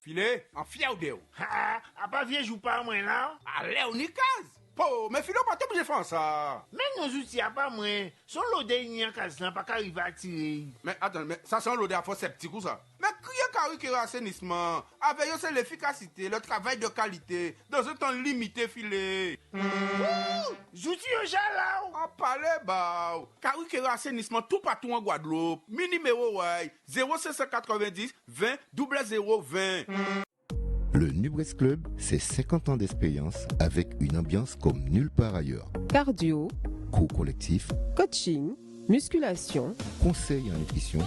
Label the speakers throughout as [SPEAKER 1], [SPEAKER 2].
[SPEAKER 1] Filé, en fier de ou.
[SPEAKER 2] Ah, pas vieux joue pas moi là.
[SPEAKER 1] Allez, on y case. Po, mais filé, pas tout obligé de faire ça.
[SPEAKER 2] Mais nos outils a pas moins. Son lot de n'y a case là, pas qu'arriver à tirer.
[SPEAKER 1] Mais attends, mais ça sent l'odeur fort sceptique ou ça. Mais qui est carré qui est assainissement? Avec eux, c'est l'efficacité, le travail de qualité, dans un temps limité, filé.
[SPEAKER 2] Outils au là.
[SPEAKER 1] En parler, bah. Carré qui est assainissement tout partout en Guadeloupe. Mi numéro, ouais. 0590 20 0020.
[SPEAKER 3] Le Nubres Club, c'est 50 ans d'expérience avec une ambiance comme nulle part ailleurs.
[SPEAKER 4] Cardio,
[SPEAKER 3] Cours collectif,
[SPEAKER 4] coaching, musculation,
[SPEAKER 3] conseils en nutrition,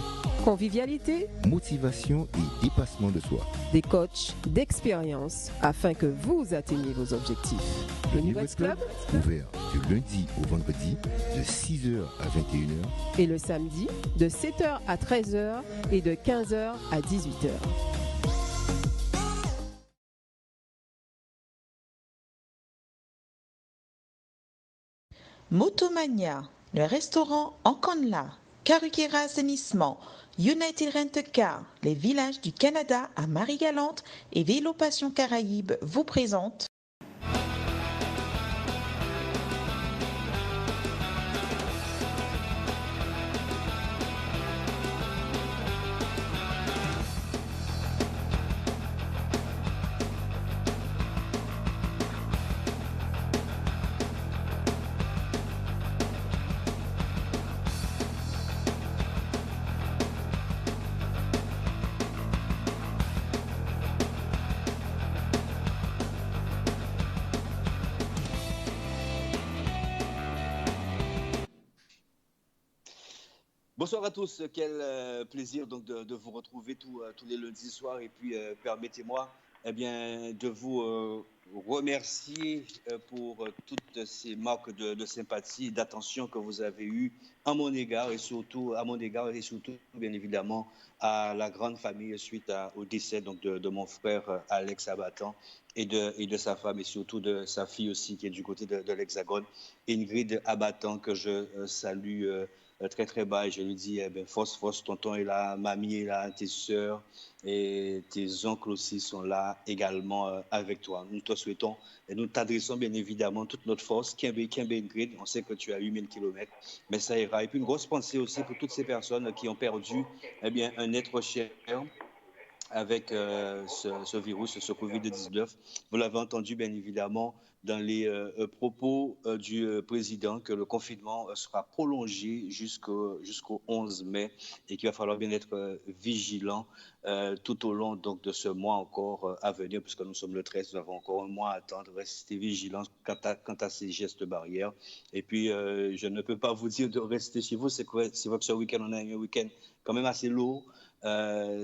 [SPEAKER 4] convivialité,
[SPEAKER 3] motivation et dépassement de soi.
[SPEAKER 4] des coachs d'expérience afin que vous atteigniez vos objectifs. Le Nubres Club
[SPEAKER 3] Ouvert du lundi au vendredi de 6h à 21h.
[SPEAKER 4] et le samedi de 7h à 13h et de 15h à 18h.
[SPEAKER 5] Motomania, le restaurant Enconla, Karukera Assainissement, United Rent Car, les villages du Canada à Marie-Galante et Vélo Passion Caraïbes vous présentent
[SPEAKER 6] Bonsoir à tous, quel plaisir donc de vous retrouver tous les lundis soirs et puis permettez-moi de vous remercier pour toutes ces marques de sympathie et d'attention que vous avez eues à mon égard et surtout bien évidemment à la grande famille suite au décès donc de mon frère Alex Abatan et de sa femme et surtout de sa fille aussi qui est du côté de l'Hexagone, Ingrid Abatan, que je salue très très bas et je lui dis force, tonton est là, mamie est là, tes soeurs et tes oncles aussi sont là également avec toi. Nous te souhaitons et nous t'adressons bien évidemment toute notre force. Kembe Ingrid, on sait que tu as 8000 km, mais ça ira. Et puis une grosse pensée aussi pour toutes ces personnes qui ont perdu un être cher avec ce virus, ce Covid-19. Vous l'avez entendu bien évidemment dans les propos du président que le confinement sera prolongé jusqu'au 11 mai et qu'il va falloir bien être vigilant tout au long donc, de ce mois encore à venir, puisque nous sommes le 13, nous avons encore un mois à attendre. Restez vigilants quant à ces gestes barrières. Et puis, je ne peux pas vous dire de rester chez vous. C'est vrai que ce week-end, on a eu un week-end quand même assez lourd.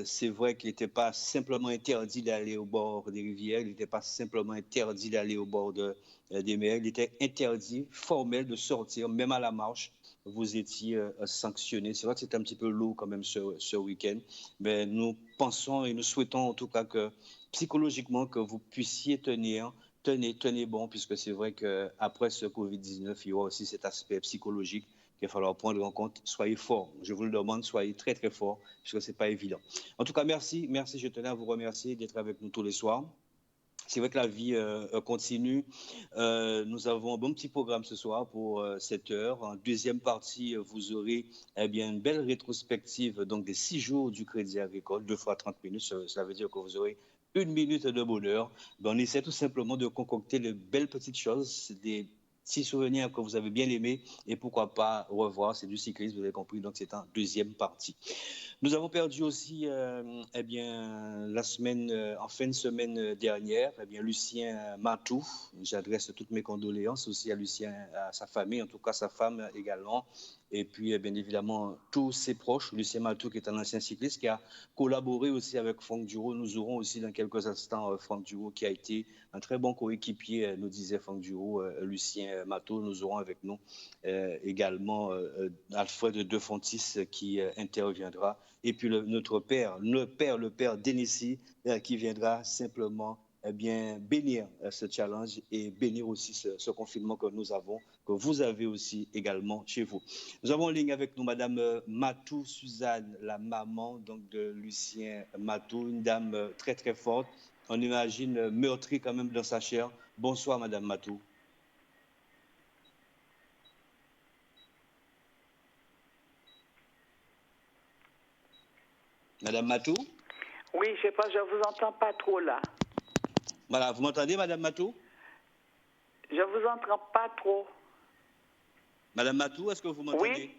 [SPEAKER 6] C'est vrai qu'il n'était pas simplement interdit d'aller au bord des rivières, il n'était pas simplement interdit d'aller au bord des mers, il était interdit, formel, de sortir, même à la marche. Vous étiez sanctionné. C'est vrai que c'était un petit peu lourd quand même ce week-end, mais nous pensons et nous souhaitons en tout cas que psychologiquement que vous puissiez tenez bon, puisque c'est vrai qu'après ce Covid-19, il y aura aussi cet aspect psychologique qu'il va falloir prendre en compte. Soyez forts, je vous le demande, soyez très très forts, puisque ce n'est pas évident. En tout cas, merci, je tenais à vous remercier d'être avec nous tous les soirs. C'est vrai que la vie continue. Nous avons un bon petit programme ce soir pour 7 heures. En deuxième partie, vous aurez une belle rétrospective donc des 6 jours du Crédit Agricole, 2 fois 30 minutes. Cela veut dire que vous aurez une minute de bonheur. On essaie tout simplement de concocter de belles petites choses, des petits souvenirs que vous avez bien aimés et pourquoi pas revoir. C'est du cyclisme, vous avez compris, donc c'est en deuxième partie. Nous avons perdu aussi la semaine, en fin de semaine dernière, Lucien Matou. J'adresse toutes mes condoléances aussi à Lucien, à sa famille, en tout cas sa femme également. Et puis, bien évidemment, tous ses proches. Lucien Matou, qui est un ancien cycliste, qui a collaboré aussi avec Franck Duro. Nous aurons aussi dans quelques instants Franck Duro, qui a été un très bon coéquipier, nous disait Franck Duro. Lucien Matou, nous aurons avec nous également Alfred De Fontis, qui interviendra. Et puis notre père, le père Denissi, qui viendra simplement eh bien, bénir ce challenge et bénir aussi ce confinement que nous avons, que vous avez aussi également chez vous. Nous avons en ligne avec nous Madame Matou Suzanne, la maman donc de Lucien Matou, une dame très très forte, on imagine meurtrie quand même dans sa chair. Bonsoir Madame Matou. Madame Matou?
[SPEAKER 7] Oui, je sais pas, je vous entends pas trop là.
[SPEAKER 6] Voilà, vous m'entendez, Madame Matou?
[SPEAKER 7] Je vous entends pas trop.
[SPEAKER 6] Madame Matou, est-ce que vous m'entendez?
[SPEAKER 7] Oui.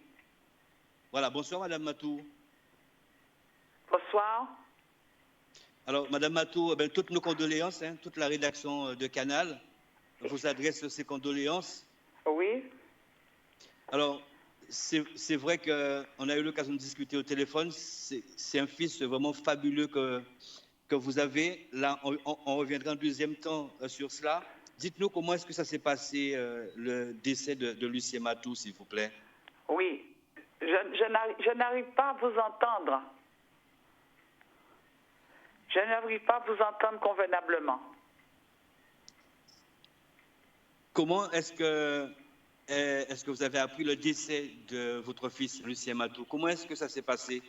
[SPEAKER 6] Voilà, bonsoir, Madame Matou.
[SPEAKER 7] Bonsoir.
[SPEAKER 6] Alors, Madame Matou, toutes nos condoléances, toute la rédaction de Canal vous adresse ses condoléances.
[SPEAKER 7] Oui.
[SPEAKER 6] Alors, c'est vrai qu'on a eu l'occasion de discuter au téléphone. C'est un fils vraiment fabuleux que vous avez. Là, on reviendra en deuxième temps sur cela. Dites-nous comment est-ce que ça s'est passé, le décès de Lucien Matou, s'il vous plaît.
[SPEAKER 7] Oui. Je n'arrive pas à vous entendre. Je n'arrive pas à vous entendre convenablement.
[SPEAKER 6] Comment est-ce que vous avez appris le décès de votre fils, Lucien Matou? Comment est-ce que ça s'est passé?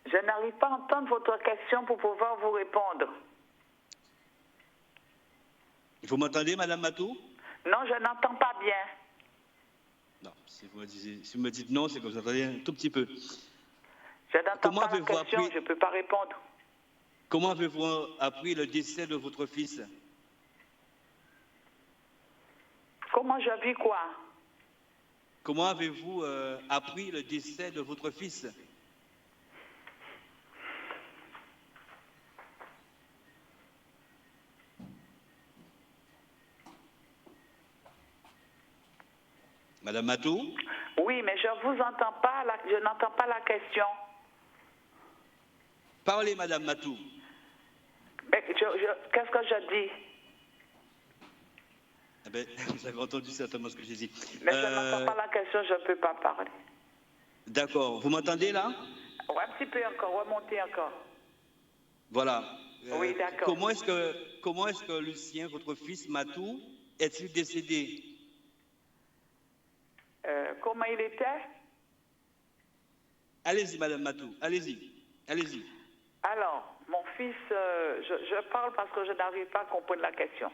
[SPEAKER 7] Je n'arrive pas à entendre votre question pour pouvoir vous répondre.
[SPEAKER 6] Vous m'entendez, Madame Matou?
[SPEAKER 7] Non, je n'entends pas bien.
[SPEAKER 6] Non, si vous me dites non, c'est que vous entendez un tout petit peu.
[SPEAKER 7] Je n'entends pas la question, je ne peux pas répondre.
[SPEAKER 6] Comment avez-vous appris le décès de votre fils?
[SPEAKER 7] Comment je vis quoi?
[SPEAKER 6] Comment avez-vous appris le décès de votre fils? Madame Matou?
[SPEAKER 7] Oui, mais je ne vous entends pas, je n'entends pas la question.
[SPEAKER 6] Parlez, Madame Matou.
[SPEAKER 7] Qu'est-ce que je dis?
[SPEAKER 6] Vous avez entendu certainement ce que j'ai dit.
[SPEAKER 7] Mais je n'entends pas la question, je ne peux pas parler.
[SPEAKER 6] D'accord. Vous m'entendez là?
[SPEAKER 7] Oui, un petit peu encore, remontez encore.
[SPEAKER 6] Voilà.
[SPEAKER 7] Oui, d'accord.
[SPEAKER 6] Comment est-ce que Lucien, votre fils Matou, est-il décédé?
[SPEAKER 7] Comment il était?
[SPEAKER 6] Allez-y, Madame Matou, allez-y.
[SPEAKER 7] Alors, mon fils, je parle parce que je n'arrive pas à comprendre la question.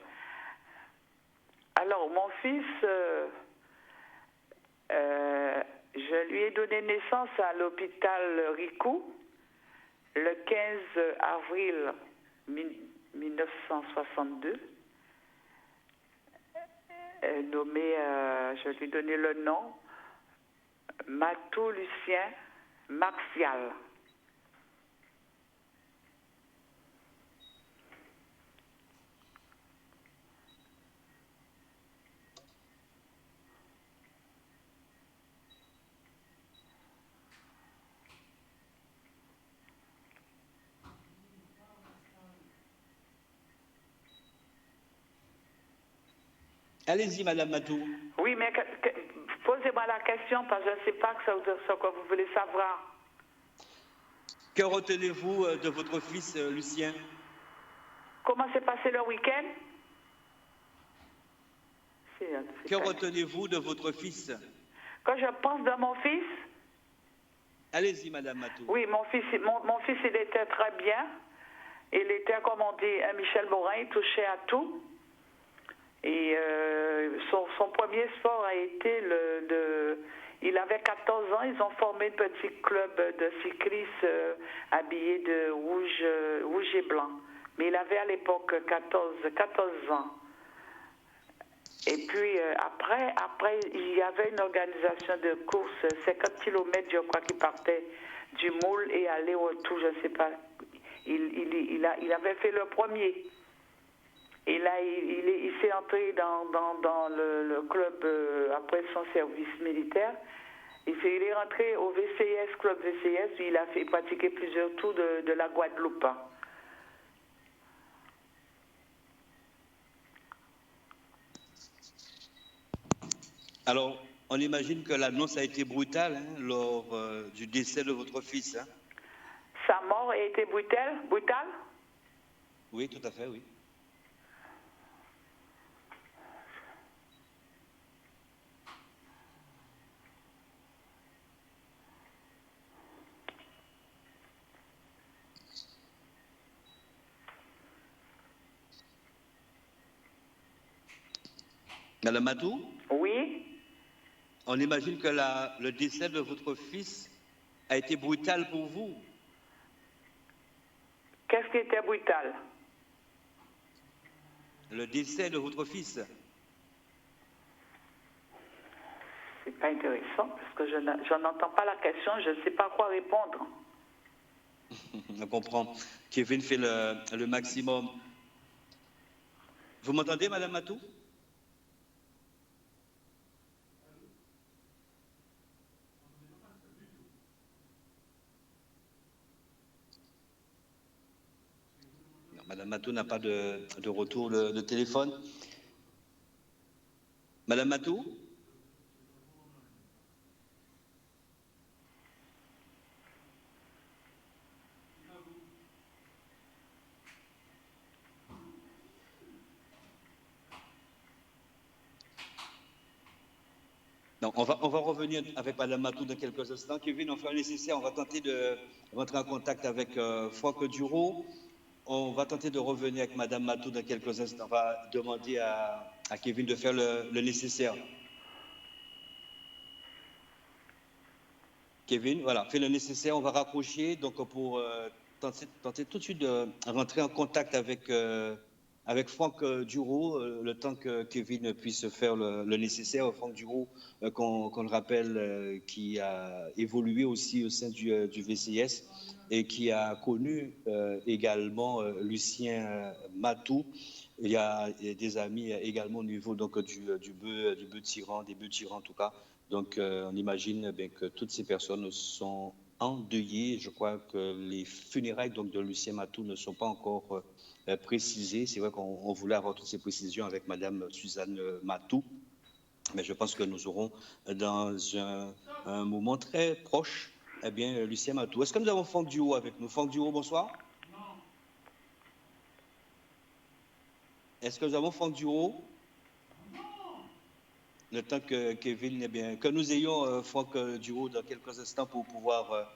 [SPEAKER 7] Alors, mon fils, je lui ai donné naissance à l'hôpital Ricou le 15 avril 1962. Nommé, je lui ai donné le nom, Matou Lucien Martial.
[SPEAKER 6] Allez-y, Madame Matou.
[SPEAKER 7] Oui, mais posez-moi la question parce que je ne sais pas ce que vous voulez savoir.
[SPEAKER 6] Que retenez-vous de votre fils, Lucien?
[SPEAKER 7] Comment s'est passé le week-end?
[SPEAKER 6] Que retenez-vous de votre fils?
[SPEAKER 7] Quand je pense de mon fils?
[SPEAKER 6] Allez-y, Madame Matou.
[SPEAKER 7] Oui, mon fils, il était très bien. Il était, comme on dit, un Michel Morin, il touchait à tout. Et son premier sport a été il avait 14 ans, ils ont formé un petit club de cyclistes habillés de rouge et blanc. Mais il avait à l'époque 14 ans. Et puis après, il y avait une organisation de course, 50 km, je crois, qui partait du Moule et allait autour, je ne sais pas. Il avait fait le premier. Et là, il s'est entré dans le club après son service militaire. Il est rentré au VCS, club VCS, où il a pratiqué plusieurs tours de la Guadeloupe.
[SPEAKER 6] Alors, on imagine que l'annonce a été brutale lors du décès de votre fils.
[SPEAKER 7] Sa mort a été brutale?
[SPEAKER 6] Oui, tout à fait, oui. Madame Matou,
[SPEAKER 7] Oui.
[SPEAKER 6] on imagine que le décès de votre fils a été brutal pour vous.
[SPEAKER 7] Qu'est-ce qui était brutal?
[SPEAKER 6] Le décès de votre fils.
[SPEAKER 7] C'est pas intéressant parce que je n'entends pas la question, je ne sais pas quoi répondre.
[SPEAKER 6] On comprend. Kevin fait le maximum. Vous m'entendez, Madame Matou? Non, Madame Matou n'a pas de retour de téléphone. Madame Matou? Non, on va revenir avec Madame Matou dans quelques instants. Kevin, on fait le nécessaire. On va tenter de rentrer en contact avec Franck Duro. On va tenter de revenir avec Madame Matou dans quelques instants. On va demander à Kevin de faire le nécessaire. Kevin, voilà, fait le nécessaire. On va raccrocher donc pour tenter tout de suite de rentrer en contact avec Franck Duro, le temps que Kevin puisse faire le nécessaire. Franck Duro, qu'on le rappelle, qui a évolué aussi au sein du VCS et qui a connu également Lucien Matou. Il y a des amis également au niveau donc, du bœuf tirant, des bœufs tirants en tout cas. Donc on imagine bien que toutes ces personnes sont endeuillées. Je crois que les funérailles donc, de Lucien Matou ne sont pas encore précisées. C'est vrai qu'on voulait avoir toutes ces précisions avec Madame Suzanne Matou. Mais je pense que nous aurons dans un moment très proche eh bien, Lucien Matou. Est-ce que nous avons Franck Duo avec nous? Franck Duo, bonsoir. Non. Est-ce que nous avons Franck Duo? Non. Le temps que Kevin, eh bien, que nous ayons Franck Duo dans quelques instants pour pouvoir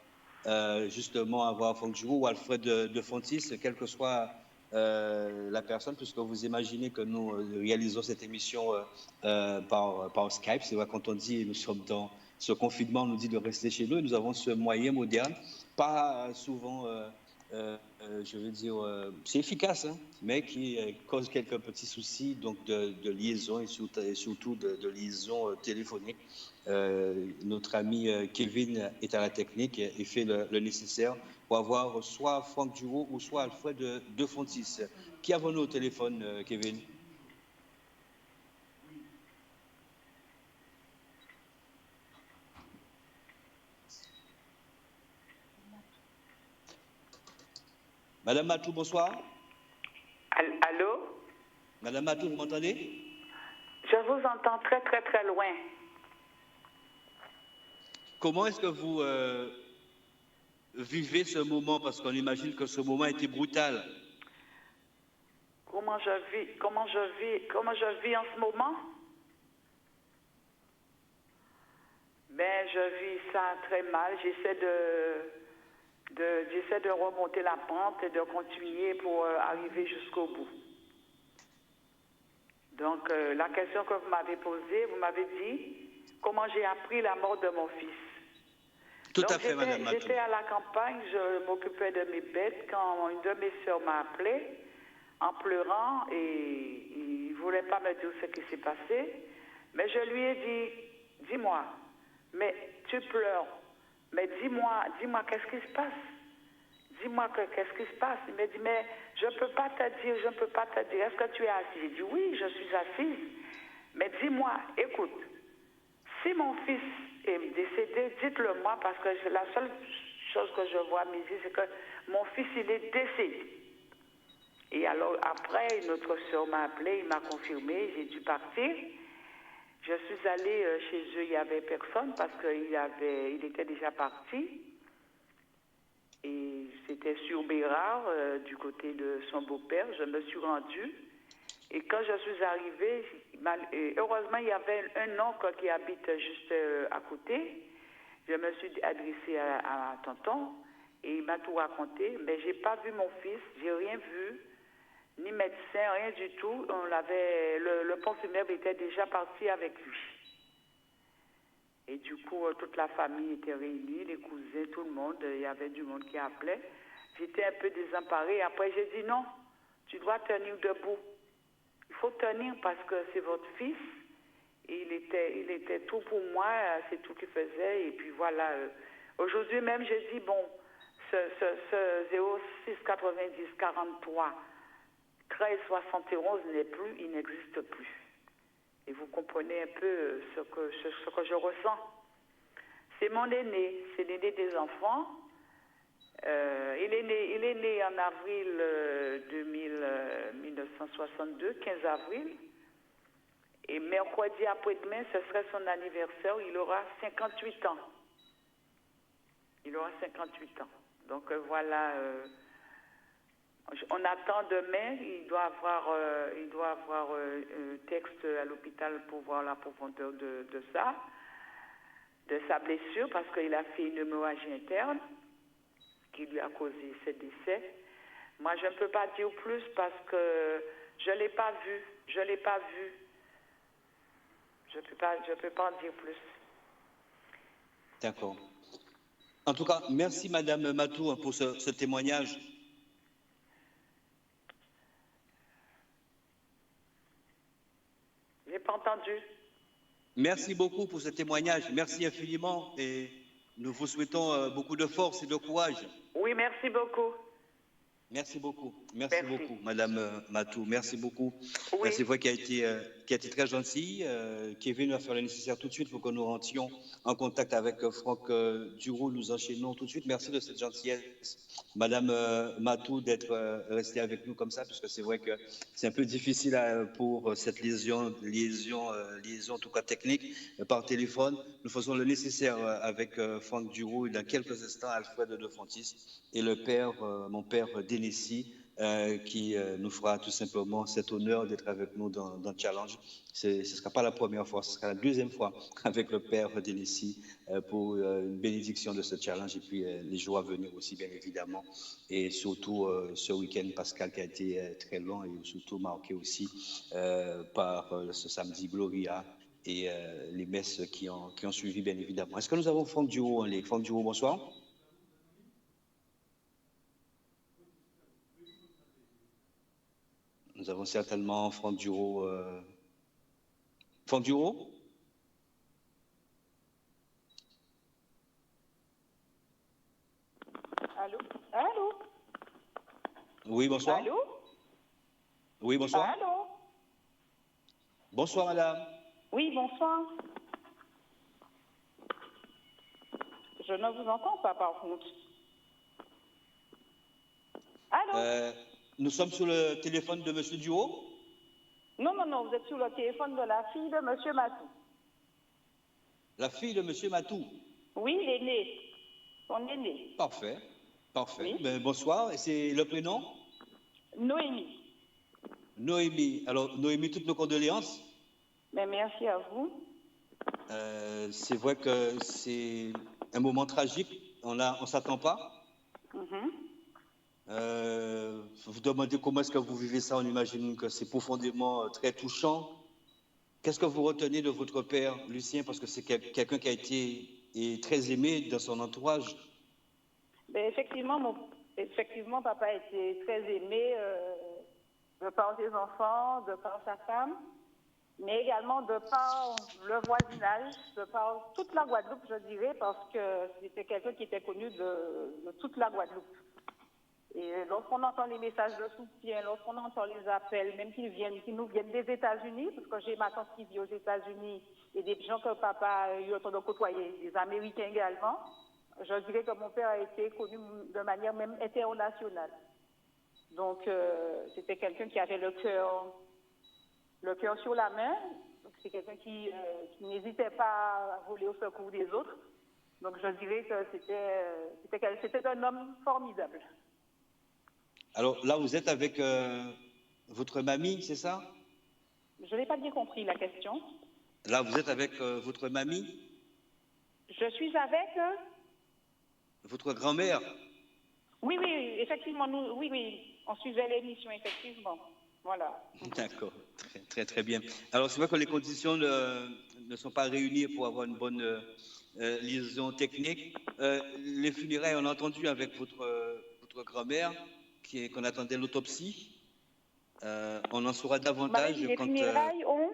[SPEAKER 6] justement avoir Franck Duo ou Alfred de Fontis, quelle que soit la personne, puisque vous imaginez que nous réalisons cette émission par Skype. C'est vrai, quand on dit nous sommes dans ce confinement, on nous dit de rester chez nous et nous avons ce moyen moderne, pas souvent, je veux dire, c'est efficace, hein, mais qui cause quelques petits soucis donc de liaison et surtout de liaison téléphonique. Notre ami Kevin est à la technique et fait le nécessaire pour avoir soit Franck Duro ou soit Alfred de Fontis. Qui avons-nous au téléphone, Kevin? Madame Matou, bonsoir.
[SPEAKER 7] Allô?
[SPEAKER 6] Madame Matou, vous m'entendez?
[SPEAKER 7] Je vous entends très, très, très loin.
[SPEAKER 6] Comment est-ce que vous vivez ce moment? Parce qu'on imagine que ce moment a été brutal.
[SPEAKER 7] Comment je vis en ce moment? Ben, je vis ça très mal. J'essaie de remonter la pente et de continuer pour arriver jusqu'au bout. Donc, la question que vous m'avez posée, vous m'avez dit comment j'ai appris la mort de mon fils.
[SPEAKER 6] Tout à fait, Madame Matou.
[SPEAKER 7] J'étais à la campagne, je m'occupais de mes bêtes quand une de mes soeurs m'a appelé en pleurant et il ne voulait pas me dire ce qui s'est passé. Mais je lui ai dit, dis-moi, mais tu pleures, mais dis-moi qu'est-ce qui se passe? Dis-moi qu'est-ce qui se passe? Il m'a dit, mais je ne peux pas te dire, Est-ce que tu es assise? J'ai dit, oui, je suis assise. Mais dis-moi, écoute, si mon fils est décédé, dites-le moi, parce que la seule chose que je vois à midi, c'est que mon fils, il est décédé. Et alors, après, une autre soeur m'a appelé, il m'a confirmé, j'ai dû partir. Je suis allée chez eux, il n'y avait personne parce qu'il était déjà parti. Et c'était sur Bérard, du côté de son beau-père. Je me suis rendue. Et quand je suis arrivée, heureusement, il y avait un oncle qui habite juste à côté. Je me suis adressée à tonton et il m'a tout raconté. Mais je n'ai pas vu mon fils, j'ai rien vu, ni médecin, rien du tout. Le pont funèbre était déjà parti avec lui. Et du coup, toute la famille était réunie, les cousins, tout le monde. Il y avait du monde qui appelait. J'étais un peu désemparée. Après, j'ai dit non, tu dois tenir debout. Il faut tenir parce que c'est votre fils. Et il était tout pour moi, c'est tout qu'il faisait. Et puis voilà. Aujourd'hui même, j'ai dit, bon, ce 06 90 43 13 71 n'est plus, il n'existe plus. Et vous comprenez un peu ce que je ressens. C'est mon aîné, c'est l'aîné des enfants. Il est né en avril 1962, 15 avril. Et mercredi après-demain, ce serait son anniversaire, il aura 58 ans. Il aura 58 ans. Donc voilà, on attend demain, il doit avoir un texte à l'hôpital pour voir la profondeur de sa blessure, parce qu'il a fait une hémorragie interne qui lui a causé ce décès. Moi, je ne peux pas dire plus parce que je ne l'ai pas vu. Je ne peux pas en dire plus.
[SPEAKER 6] D'accord. En tout cas, merci Madame Matou pour ce témoignage.
[SPEAKER 7] J'ai pas entendu.
[SPEAKER 6] Merci beaucoup pour ce témoignage. Merci infiniment et nous vous souhaitons beaucoup de force et de courage.
[SPEAKER 7] Oui, merci beaucoup.
[SPEAKER 6] Merci beaucoup, merci beaucoup, Madame Matou, merci beaucoup.
[SPEAKER 7] Oui.
[SPEAKER 6] C'est vrai qui a été très gentil, Kevin va faire le nécessaire tout de suite pour que nous rentrions en contact avec Franck Duroux. Nous enchaînons tout de suite. Merci de cette gentillesse, Madame Matou, d'être restée avec nous comme ça, parce que c'est vrai que c'est un peu difficile pour cette liaison en tout cas technique par téléphone. Nous faisons le nécessaire avec Franck Duroux et dans quelques instants Alfred de Fontis et le père, mon père Dénissi, qui nous fera tout simplement cet honneur d'être avec nous dans le challenge. Ce ne sera pas la première fois, ce sera la deuxième fois avec le père Dénissi pour une bénédiction de ce challenge et puis les jours à venir aussi, bien évidemment. Et surtout ce week-end pascal qui a été très long et surtout marqué aussi par ce samedi Gloria et les messes qui ont suivi, bien évidemment. Est-ce que nous avons Franck Duroux en ligne? Franck Duroux, bonsoir. Nous avons certainement Franck Duroux. Franck Duroux?
[SPEAKER 8] Allô? Allô?
[SPEAKER 6] Oui, bonsoir.
[SPEAKER 8] Allô?
[SPEAKER 6] Oui, bonsoir.
[SPEAKER 8] Allô?
[SPEAKER 6] Bonsoir, madame.
[SPEAKER 8] Oui, bonsoir. Je ne vous entends pas, par contre. Allô?
[SPEAKER 6] Nous sommes sur le téléphone de Monsieur Duroux?
[SPEAKER 8] Non, vous êtes sur le téléphone de la fille de Monsieur Matou.
[SPEAKER 6] La fille de Monsieur Matou?
[SPEAKER 8] Oui, l'aîné. Son aîné.
[SPEAKER 6] Parfait.
[SPEAKER 8] Oui.
[SPEAKER 6] Ben, bonsoir. Et c'est le prénom?
[SPEAKER 8] Noémie.
[SPEAKER 6] Noémie. Alors, Noémie, toutes nos condoléances.
[SPEAKER 8] Mais merci à vous.
[SPEAKER 6] C'est vrai que c'est un moment tragique. On ne s'attend pas. Vous demandez comment est-ce que vous vivez ça, on imagine que c'est profondément très touchant. Qu'est-ce que vous retenez de votre père, Lucien, parce que c'est quelqu'un qui a été très aimé dans son entourage?
[SPEAKER 8] Ben, effectivement, papa a été très aimé de par ses enfants, de par sa femme, mais également de par le voisinage, de par toute la Guadeloupe, je dirais, parce que c'était quelqu'un qui était connu de toute la Guadeloupe. Et lorsqu'on entend les messages de soutien, lorsqu'on entend les appels, même qu'ils nous viennent des États-Unis, parce que j'ai ma tante qui vit aux États-Unis et des gens que papa a eu le temps de côtoyer, des Américains également, je dirais que mon père a été connu de manière même internationale. Donc, c'était quelqu'un qui avait le cœur sur la main. Donc, c'est quelqu'un qui n'hésitait pas à voler au secours des autres. Donc je dirais que c'était un homme formidable.
[SPEAKER 6] Alors là, vous êtes avec votre mamie, c'est ça?
[SPEAKER 8] Je n'ai pas bien compris la question.
[SPEAKER 6] Là, vous êtes avec votre mamie?
[SPEAKER 8] Je suis avec...
[SPEAKER 6] Votre grand-mère?
[SPEAKER 8] Oui, effectivement, oui, on suivait l'émission, effectivement. Voilà.
[SPEAKER 6] D'accord, très bien. Alors, c'est vrai que les conditions ne sont pas réunies pour avoir une bonne liaison technique. Les funérailles, on a entendu avec votre grand-mère qu'on attendait l'autopsie. On en saura davantage
[SPEAKER 8] les
[SPEAKER 6] quand...
[SPEAKER 8] funérailles ont...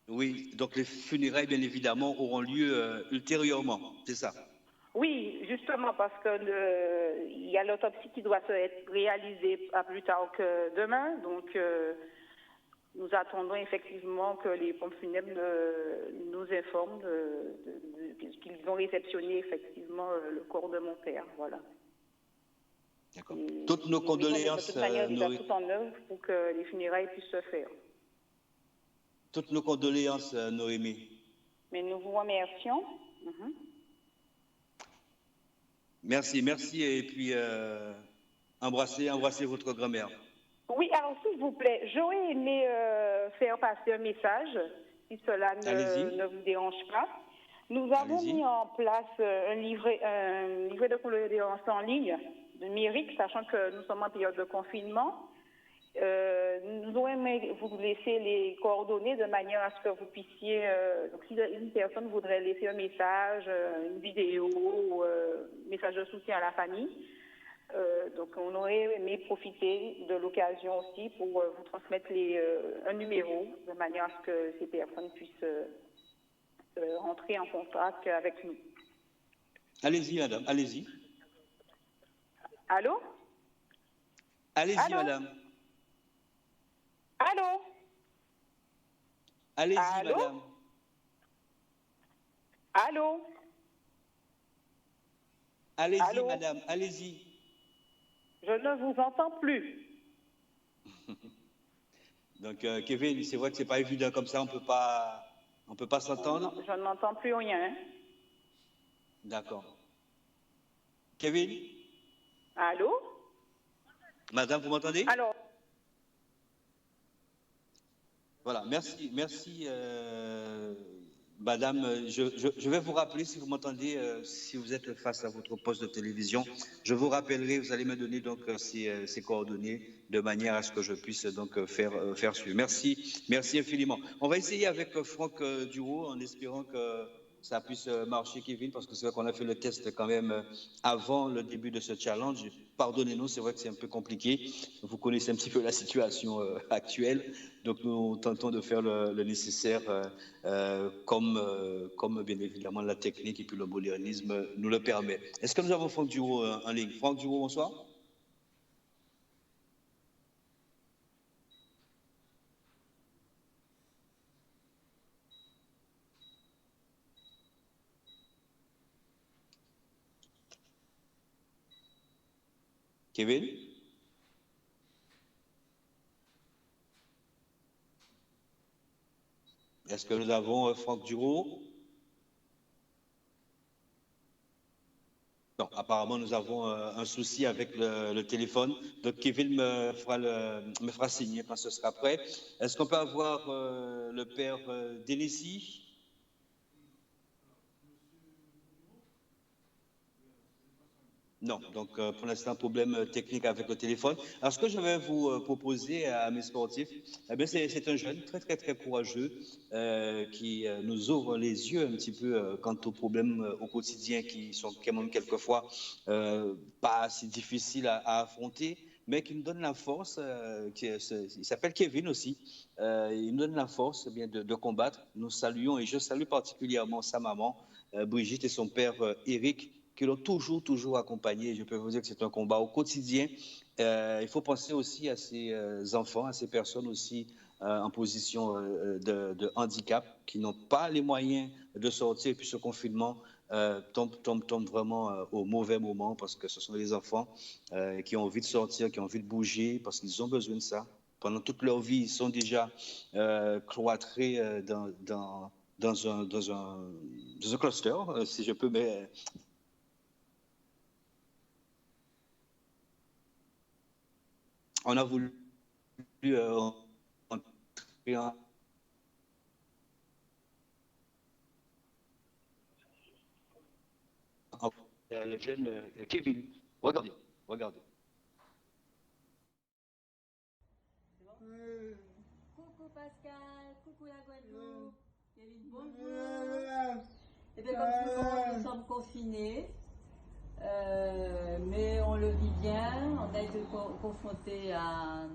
[SPEAKER 6] Oui, donc les funérailles, bien évidemment, auront lieu ultérieurement, c'est ça?
[SPEAKER 8] Oui, justement, parce que il y a l'autopsie qui doit être réalisée à plus tard que demain. Donc, nous attendons effectivement que les pompes funèbres nous informent qu'ils ont réceptionné effectivement le corps de mon père. Voilà.
[SPEAKER 6] D'accord. Toutes nos condoléances.
[SPEAKER 8] De toute manière, il y a tout en œuvre pour que les funérailles puissent se faire.
[SPEAKER 6] Toutes nos condoléances, Noémie.
[SPEAKER 8] Mais nous vous remercions.
[SPEAKER 6] Merci, et puis embrassez votre grand-mère.
[SPEAKER 8] Oui, alors s'il vous plaît, j'aurais aimé faire passer un message, si cela ne vous dérange pas. Nous avons mis en place un livret de condoléances en ligne, numérique, sachant que nous sommes en période de confinement. Nous aurions aimé vous laisser les coordonnées de manière à ce que vous puissiez, donc si une personne voudrait laisser un message, une vidéo, un message de soutien à la famille, donc on aurait aimé profiter de l'occasion aussi pour vous transmettre un numéro de manière à ce que ces personnes puissent rentrer en contact avec nous.
[SPEAKER 6] Allez-y, madame, allez-y.
[SPEAKER 8] Allô?
[SPEAKER 6] Allez-y, madame.
[SPEAKER 8] Allô?
[SPEAKER 6] Allez-y, madame.
[SPEAKER 8] Allô?
[SPEAKER 6] Allez-y, madame, allez-y.
[SPEAKER 8] Je ne vous entends plus.
[SPEAKER 6] Donc, Kevin, c'est vrai que c'est pas évident comme ça, on peut pas s'entendre.
[SPEAKER 8] Je n'entends plus rien.
[SPEAKER 6] D'accord. Kevin?
[SPEAKER 8] Allô?
[SPEAKER 6] Madame, vous m'entendez?
[SPEAKER 8] Alors.
[SPEAKER 6] Voilà, merci, madame. Je vais vous rappeler, si vous m'entendez, si vous êtes face à votre poste de télévision, je vous rappellerai, vous allez me donner donc ces coordonnées de manière à ce que je puisse donc faire suivre. Merci infiniment. On va essayer avec Franck Duro en espérant que ça puisse marcher, Kevin, parce que c'est vrai qu'on a fait le test quand même avant le début de ce challenge. Pardonnez-nous, c'est vrai que c'est un peu compliqué. Vous connaissez un petit peu la situation actuelle. Donc, nous tentons de faire le nécessaire comme bien évidemment la technique et puis le modernisme nous le permet. Est-ce que nous avons Franck Duro en ligne? Franck Duro, bonsoir. Kevin? Est-ce que nous avons Franck Duro? Non, apparemment nous avons un souci avec le téléphone. Donc Kevin me fera signer quand ce sera prêt. Est-ce qu'on peut avoir le père Dénissi? Non, donc pour l'instant, problème technique avec le téléphone. Alors, ce que je vais vous proposer à mes sportifs, eh bien, c'est un jeune très courageux qui nous ouvre les yeux un petit peu quant aux problèmes au quotidien qui sont quand même quelquefois pas si difficiles à affronter, mais qui nous donne la force, il s'appelle Kevin aussi, il nous donne la force eh bien, de combattre. Nous saluons, et je salue particulièrement sa maman, Brigitte, et son père Eric, qui l'ont toujours accompagné. Je peux vous dire que c'est un combat au quotidien. Il faut penser aussi à ces enfants, à ces personnes aussi en position de handicap, qui n'ont pas les moyens de sortir. Et puis ce confinement tombe vraiment au mauvais moment, parce que ce sont les enfants qui ont envie de sortir, qui ont envie de bouger, parce qu'ils ont besoin de ça. Pendant toute leur vie, ils sont déjà cloîtrés dans dans un cluster, si je peux. Mais on a voulu entrer en le jeune Kevin. Regardez.
[SPEAKER 9] Coucou Pascal, coucou la Guadeloupe, Kevin, bonjour. Et bien comme tout le monde, nous sommes confinés, mais on le vit bien. On a été confrontés à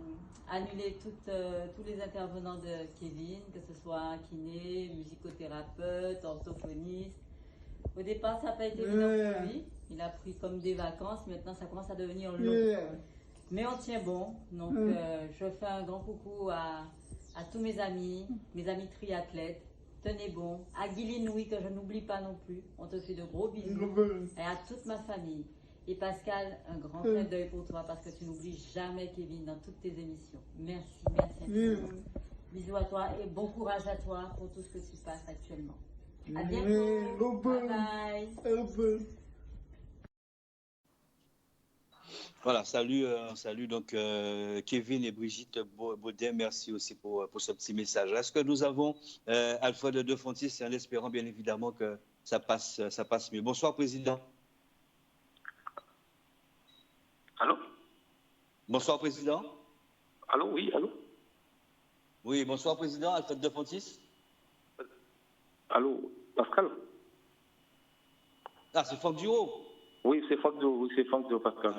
[SPEAKER 9] annuler tous les intervenants de Kevin, que ce soit un kiné, musicothérapeute, orthophoniste. Au départ, ça n'a pas été évident pour lui. Il a pris comme des vacances. Maintenant, ça commence à devenir long. Mais on tient bon. Donc, je fais un grand coucou à tous mes amis triathlètes. Tenez bon. À Guyline, oui, que je n'oublie pas non plus. On te fait de gros bisous. Et à toute ma famille. Et Pascal, un grand clin d'œil pour toi parce que tu n'oublies jamais Kevin dans toutes tes émissions. Merci infiniment. Bisous à toi et bon courage à toi pour tout ce que tu passes actuellement. À bientôt. Bye bye.
[SPEAKER 6] Voilà, salut donc Kevin et Brigitte Baudin, merci aussi pour ce petit message. Est-ce que nous avons Alfred de Fontis, en espérant bien évidemment que ça passe mieux. Bonsoir Président.
[SPEAKER 10] Allô?
[SPEAKER 6] Bonsoir Président.
[SPEAKER 10] Allô, oui, allô?
[SPEAKER 6] Oui, bonsoir Président, Alfred de Fontis.
[SPEAKER 10] Allô, Pascal?
[SPEAKER 6] Ah, c'est Franck Duro.
[SPEAKER 10] Oui, c'est Franck Duro, Pascal.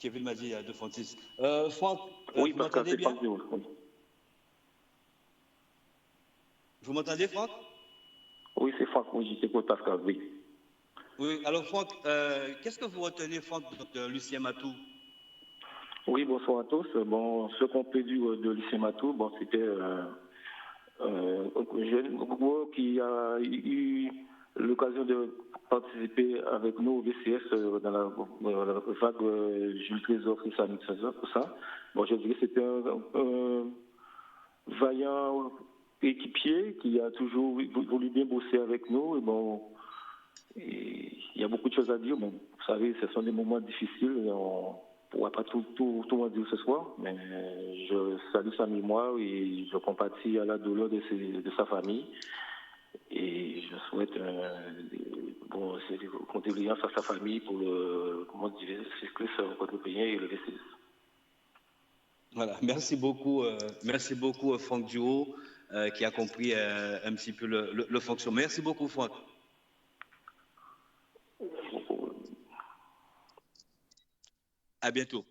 [SPEAKER 6] Kevin m'a dit de Fontis. Franck,
[SPEAKER 10] oui,
[SPEAKER 6] vous
[SPEAKER 10] Pascal,
[SPEAKER 6] m'entendez
[SPEAKER 10] c'est
[SPEAKER 6] bien?
[SPEAKER 10] Franck Duro. Oui.
[SPEAKER 6] Vous m'entendez, Franck?
[SPEAKER 10] Oui, c'est Franck, oui, je t'écoute, Pascal, oui.
[SPEAKER 6] Oui, alors Franck, qu'est-ce que vous retenez, Franck, de Lucien Matou?
[SPEAKER 10] Oui, bonsoir à tous. Bon, ce qu'on peut dire de Lucien Matou, bon, c'était un jeune qui a eu l'occasion de participer avec nous au VCS dans la vague Jules Trésor et Samy Trésor, tout ça. Bon, je dirais que c'était un vaillant équipier qui a toujours voulu bien bosser avec nous. Et bon, il y a beaucoup de choses à dire. Bon, vous savez, ce sont des moments difficiles. Et on ne pourra pas tout dire ce soir, mais je salue sa mémoire et je compatis à la douleur de sa famille. Et je souhaite condoléances à sa famille pour le cycliste quadrupléen et le VCS.
[SPEAKER 6] Voilà, merci beaucoup Franck Duro qui a compris un petit peu le fonctionnement. Merci beaucoup Franck. À bientôt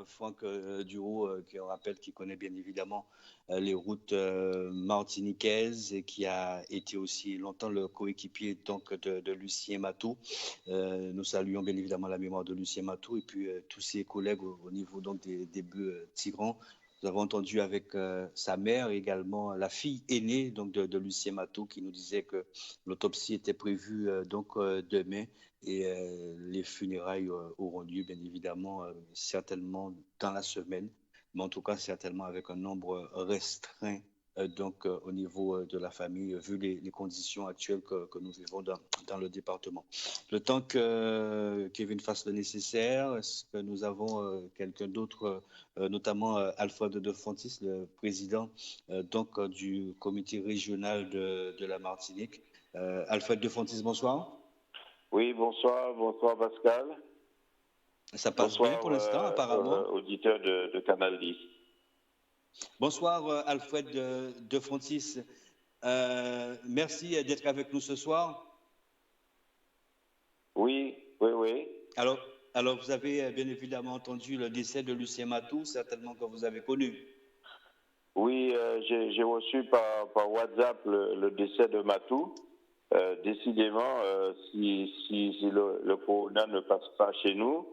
[SPEAKER 6] Franck Duro, qui on rappelle qui connaît bien évidemment les routes martiniquaises et qui a été aussi longtemps le coéquipier donc de Lucien Matou. Nous saluons bien évidemment la mémoire de Lucien Matou et puis tous ses collègues au niveau donc des bœufs tirants. Nous avons entendu avec sa mère et également la fille aînée donc de Lucien Matou qui nous disait que l'autopsie était prévue donc demain. Et les funérailles auront lieu, bien évidemment, certainement dans la semaine, mais en tout cas, certainement avec un nombre restreint donc, au niveau de la famille, vu les conditions actuelles que nous vivons dans le département. Le temps que Kevin fasse le nécessaire, est-ce que nous avons quelqu'un d'autre, notamment Alfred de Fontis, le président donc, du comité régional de la Martinique. Alfred de Fontis, bonsoir.
[SPEAKER 11] Oui, bonsoir Pascal.
[SPEAKER 6] Ça passe bien pour l'instant, apparemment.
[SPEAKER 11] Auditeur de Canal 10.
[SPEAKER 6] Bonsoir Alfred de Fontis. Merci d'être avec nous ce soir.
[SPEAKER 11] Oui.
[SPEAKER 6] Alors vous avez bien évidemment entendu le décès de Lucien Matou, certainement que vous avez connu.
[SPEAKER 11] Oui, j'ai reçu par WhatsApp le décès de Matou. Décidément, si le corona ne passe pas chez nous,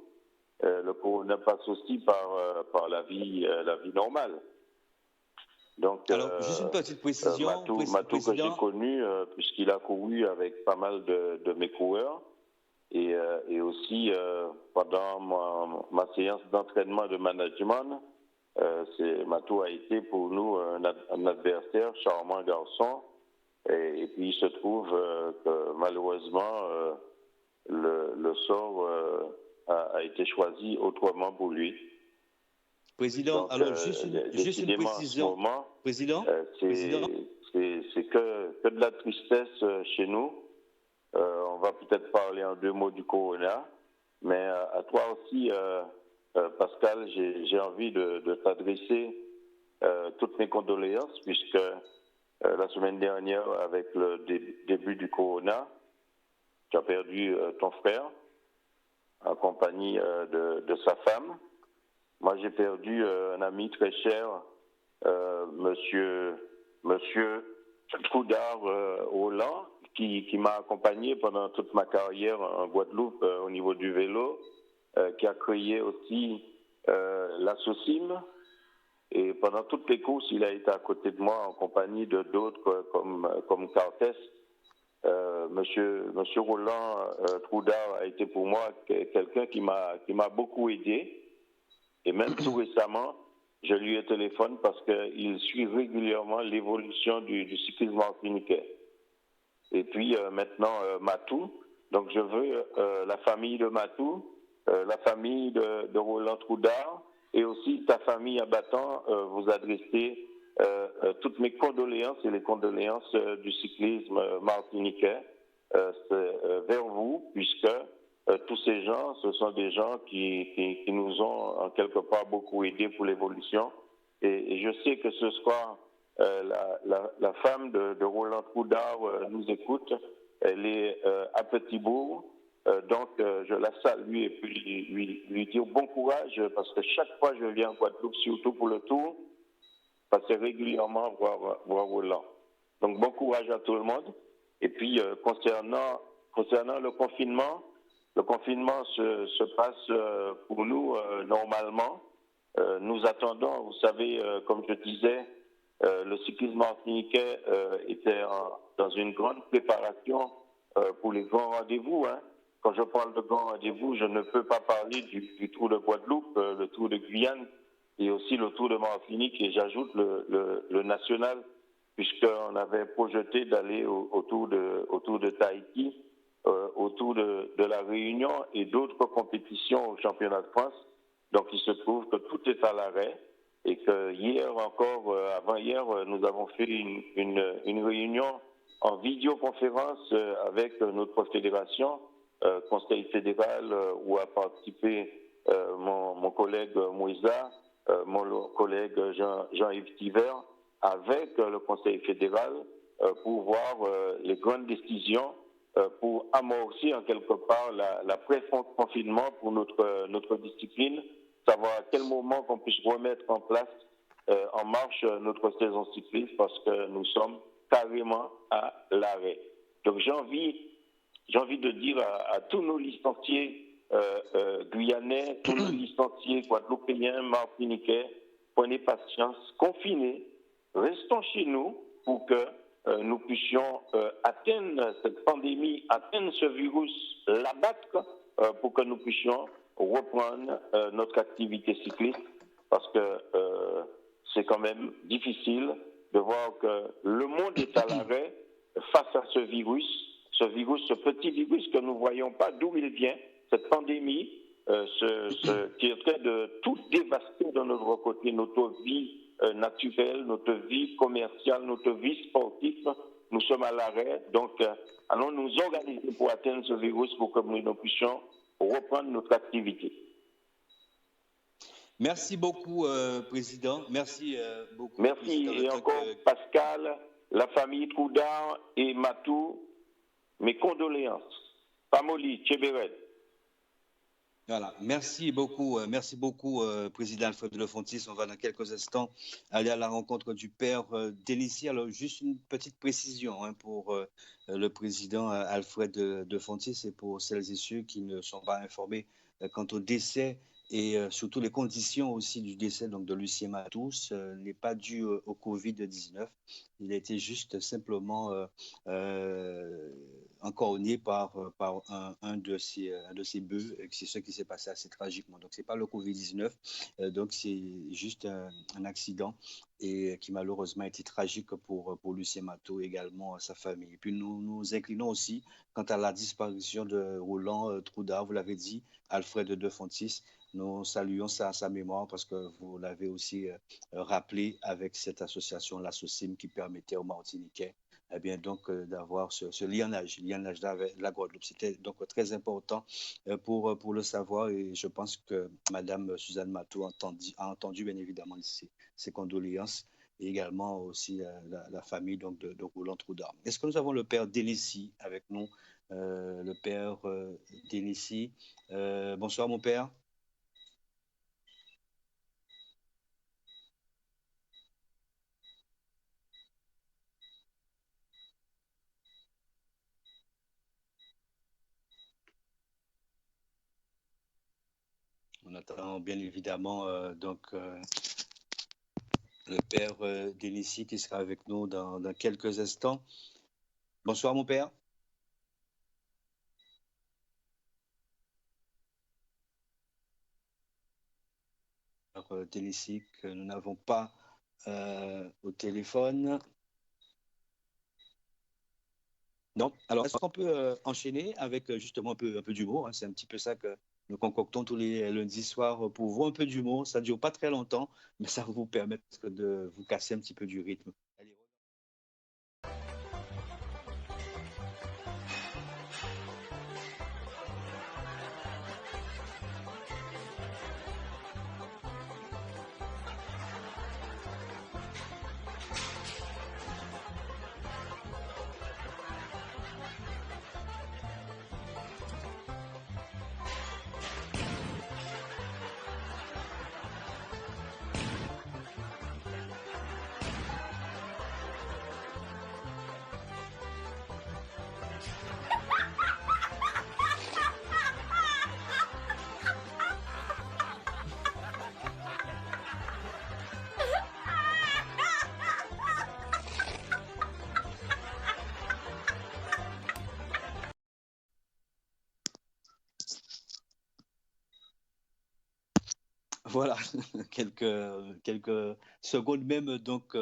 [SPEAKER 11] le corona passe aussi par la vie normale. Donc,
[SPEAKER 6] alors, juste une petite précision.
[SPEAKER 11] Matou que j'ai connu, puisqu'il a couru avec pas mal de mes coureurs, et aussi pendant ma séance d'entraînement de management, Matou a été pour nous un adversaire, charmant garçon. Et puis il se trouve que malheureusement, le sort a été choisi autrement pour lui.
[SPEAKER 6] Président,
[SPEAKER 11] Donc,
[SPEAKER 6] alors juste une précision.
[SPEAKER 11] En ce moment,
[SPEAKER 6] Président,
[SPEAKER 11] c'est que de la tristesse chez nous. On va peut-être parler en 2 mots du corona, mais à toi aussi, Pascal, j'ai envie de t'adresser toutes mes condoléances, puisque la semaine dernière, avec le début du corona, tu as perdu ton frère en compagnie de sa femme. Moi, j'ai perdu un ami très cher, monsieur Troudard Roland, qui m'a accompagné pendant toute ma carrière en Guadeloupe au niveau du vélo, qui a créé aussi la SOCIM. Et pendant toutes les courses, il a été à côté de moi en compagnie de d'autres comme Cartes. Monsieur Roland Troudard a été pour moi quelqu'un qui m'a beaucoup aidé. Et même tout récemment, je lui ai téléphoné parce qu'il suit régulièrement l'évolution du cyclisme martiniquais. Et puis maintenant, Matou. Donc je veux la famille de Matou, la famille de Roland Troudard et aussi ta famille à Batan, vous adresser toutes mes condoléances et les condoléances du cyclisme martiniquais vers vous, puisque tous ces gens, ce sont des gens qui nous ont en quelque part beaucoup aidés pour l'évolution. Et je sais que ce soir, la femme de Roland Troudard nous écoute. Elle est à Petit-Bourg. Donc, je la salue et puis lui dire bon courage, parce que chaque fois que je viens en Guadeloupe, surtout pour le tour, je passe régulièrement voir Roland. Donc, bon courage à tout le monde. Et puis, concernant le confinement se passe pour nous normalement. Nous attendons, vous savez, comme je disais, le cyclisme martiniquais était dans une grande préparation pour les grands rendez-vous. Hein. Quand je parle de grands rendez-vous, je ne peux pas parler du Tour de Guadeloupe, le Tour de Guyane et aussi le Tour de Martinique, et j'ajoute le national, puisqu'on avait projeté d'aller autour de Tahiti, autour de la Réunion et d'autres compétitions au championnat de France. Donc il se trouve que tout est à l'arrêt et que hier encore, avant-hier, nous avons fait une réunion en vidéoconférence avec notre fédération, Conseil fédéral, où a participé mon collègue Moïsa, mon collègue Jean-Yves Tiver, avec le Conseil fédéral pour voir les grandes décisions pour amorcer en quelque part l'après-confinement pour notre discipline, savoir à quel moment qu'on puisse remettre en place, en marche notre saison cycliste, parce que nous sommes carrément à l'arrêt. Donc j'ai envie de dire à tous nos licenciés guyanais, tous nos licenciés guadeloupéens, martiniquais, prenez patience, confinez, restons chez nous pour que nous puissions atteindre cette pandémie, atteindre ce virus, l'abattre, pour que nous puissions reprendre notre activité cycliste, parce que c'est quand même difficile de voir que le monde est à l'arrêt face à ce petit virus que nous ne voyons pas d'où il vient, cette pandémie qui est en train de tout dévaster de notre côté, notre vie naturelle, notre vie commerciale, notre vie sportive. Nous sommes à l'arrêt, donc allons nous organiser pour atteindre ce virus pour que nous puissions reprendre notre activité.
[SPEAKER 6] Merci beaucoup, Président. Merci beaucoup.
[SPEAKER 11] Merci, et encore Pascal, la famille Troudard et Matou, mes condoléances. Pamoli, Tchéberet.
[SPEAKER 6] Voilà, merci beaucoup, Président Alfred Lefontis. On va dans quelques instants aller à la rencontre du père Délicie. Alors, juste une petite précision pour le président Alfred Lefontis et pour celles et ceux qui ne sont pas informés quant au décès et surtout les conditions aussi du décès donc, de Lucien Matous n'est pas dû au Covid-19. Il a été juste simplement encorné par un de ses bœufs. C'est ce qui s'est passé assez tragiquement. Donc, ce n'est pas le Covid-19. Donc, c'est juste un accident et qui malheureusement a été tragique pour Lucien Matteau et également sa famille. Et puis, nous nous inclinons aussi quant à la disparition de Roland Troudard, vous l'avez dit, Alfred de Fontis. Nous saluons sa mémoire parce que vous l'avez aussi rappelé avec cette association, l'ASSOCIM, qui permettait aux Martiniquais eh bien, donc, d'avoir ce lienage avec la Guadeloupe. C'était donc très important pour le savoir et je pense que Madame Suzanne Matteau a entendu bien évidemment ses condoléances et également aussi la famille donc, de Roland Troudard. Est-ce que nous avons le père Dénissi avec nous? Le père Dénissi. Bonsoir mon père. On attend bien évidemment le père Dénissi qui sera avec nous dans quelques instants. Bonsoir mon père. Dénissi que nous n'avons pas au téléphone. Non. Alors, est-ce qu'on peut enchaîner avec justement un peu d'humour, hein? C'est un petit peu ça que nous concoctons tous les lundis soirs pour vous, un peu d'humour. Ça ne dure pas très longtemps, mais ça va vous permettre de vous casser un petit peu du rythme. Allez. Voilà, quelques secondes même donc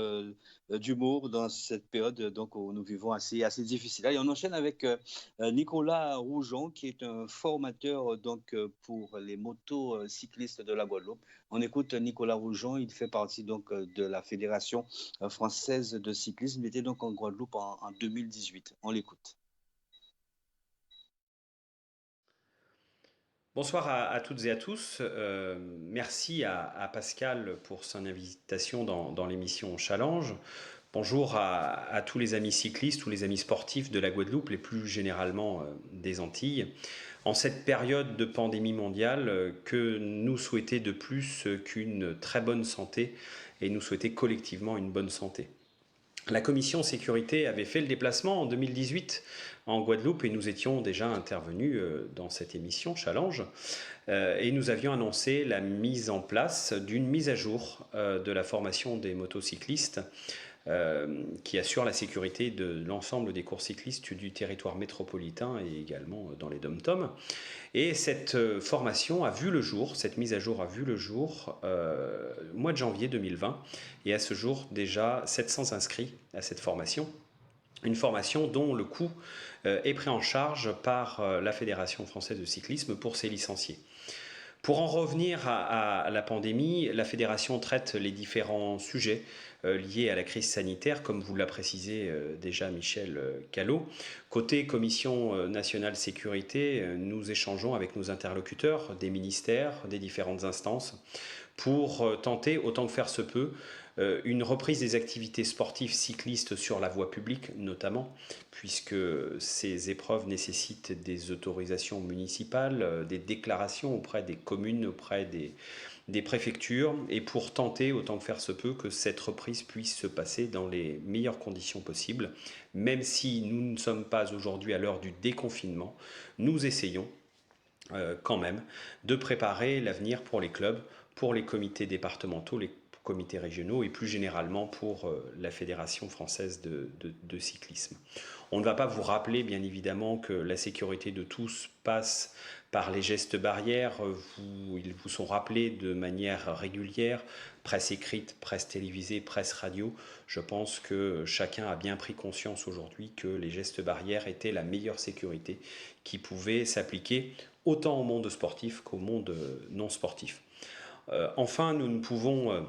[SPEAKER 6] d'humour dans cette période donc où nous vivons assez difficile. Allez, on enchaîne avec Nicolas Roujon qui est un formateur donc pour les motocyclistes de la Guadeloupe. On écoute Nicolas Roujon, il fait partie donc de la Fédération française de cyclisme. Il était donc en Guadeloupe en 2018. On l'écoute.
[SPEAKER 12] Bonsoir à toutes et à tous. Merci à Pascal pour son invitation dans l'émission Challenge. Bonjour à tous les amis cyclistes, tous les amis sportifs de la Guadeloupe et plus généralement des Antilles. En cette période de pandémie mondiale, que nous souhaiter de plus qu'une très bonne santé et nous souhaiter collectivement une bonne santé. La commission sécurité avait fait le déplacement en 2018 en Guadeloupe et nous étions déjà intervenus dans cette émission Challenge et nous avions annoncé la mise en place d'une mise à jour de la formation des motocyclistes qui assure la sécurité de l'ensemble des courses cyclistes du territoire métropolitain et également dans les dom-toms. Et cette formation a vu le jour, cette mise à jour a vu le jour au mois de janvier 2020 et à ce jour déjà 700 inscrits à cette formation. Une formation dont le coût est pris en charge par la Fédération française de cyclisme pour ses licenciés. Pour en revenir à la pandémie, la Fédération traite les différents sujets liés à la crise sanitaire, comme vous l'a précisé déjà Michel Callot. Côté Commission nationale sécurité, nous échangeons avec nos interlocuteurs des ministères, des différentes instances, pour tenter, autant que faire se peut, une reprise des activités sportives cyclistes sur la voie publique notamment, puisque ces épreuves nécessitent des autorisations municipales, des déclarations auprès des communes, auprès des préfectures, et pour tenter, autant que faire se peut, que cette reprise puisse se passer dans les meilleures conditions possibles. Même si nous ne sommes pas aujourd'hui à l'heure du déconfinement, nous essayons quand même de préparer l'avenir pour les clubs, pour les comités départementaux, les comités régionaux et plus généralement pour la Fédération française de cyclisme. On ne va pas vous rappeler bien évidemment que la sécurité de tous passe par les gestes barrières. Ils vous sont rappelés de manière régulière, presse écrite, presse télévisée, presse radio. Je pense que chacun a bien pris conscience aujourd'hui que les gestes barrières étaient la meilleure sécurité qui pouvait s'appliquer autant au monde sportif qu'au monde non sportif. Enfin, nous ne pouvons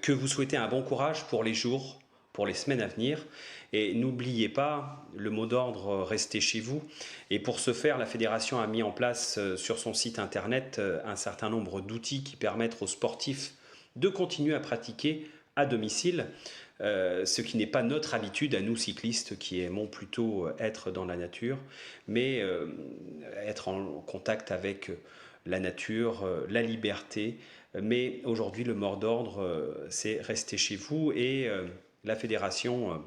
[SPEAKER 12] que vous souhaiter un bon courage pour les jours, pour les semaines à venir. Et n'oubliez pas le mot d'ordre « Restez chez vous ». Et pour ce faire, la Fédération a mis en place sur son site internet un certain nombre d'outils qui permettent aux sportifs de continuer à pratiquer à domicile, ce qui n'est pas notre habitude à nous cyclistes qui aimons plutôt être dans la nature, mais être en contact avec la nature, la liberté. Mais aujourd'hui, le mot d'ordre, c'est rester chez vous et la fédération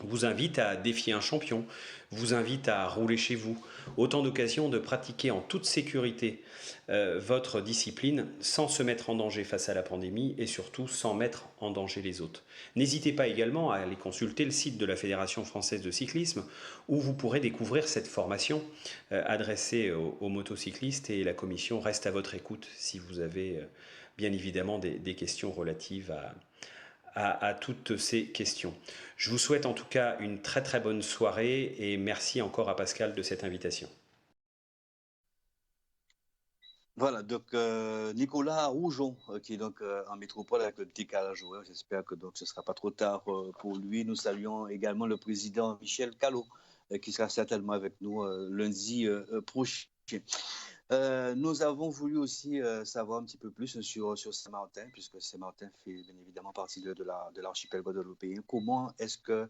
[SPEAKER 12] vous invite à défier un champion, vous invite à rouler chez vous. Autant d'occasions de pratiquer en toute sécurité votre discipline sans se mettre en danger face à la pandémie et surtout sans mettre en danger les autres. N'hésitez pas également à aller consulter le site de la Fédération française de cyclisme où vous pourrez découvrir cette formation adressée aux motocyclistes et la commission reste à votre écoute si vous avez bien évidemment des questions relatives à toutes ces questions. Je vous souhaite en tout cas une très très bonne soirée et merci encore à Pascal de cette invitation.
[SPEAKER 6] Voilà, donc Nicolas Roujon, qui est donc en métropole avec le décalage horaire. J'espère que donc ce ne sera pas trop tard pour lui. Nous saluons également le président Michel Callot, qui sera certainement avec nous lundi prochain. Nous avons voulu aussi savoir un petit peu plus sur Saint-Martin, puisque Saint-Martin fait bien évidemment partie de l'archipel guadeloupéen. Comment est-ce que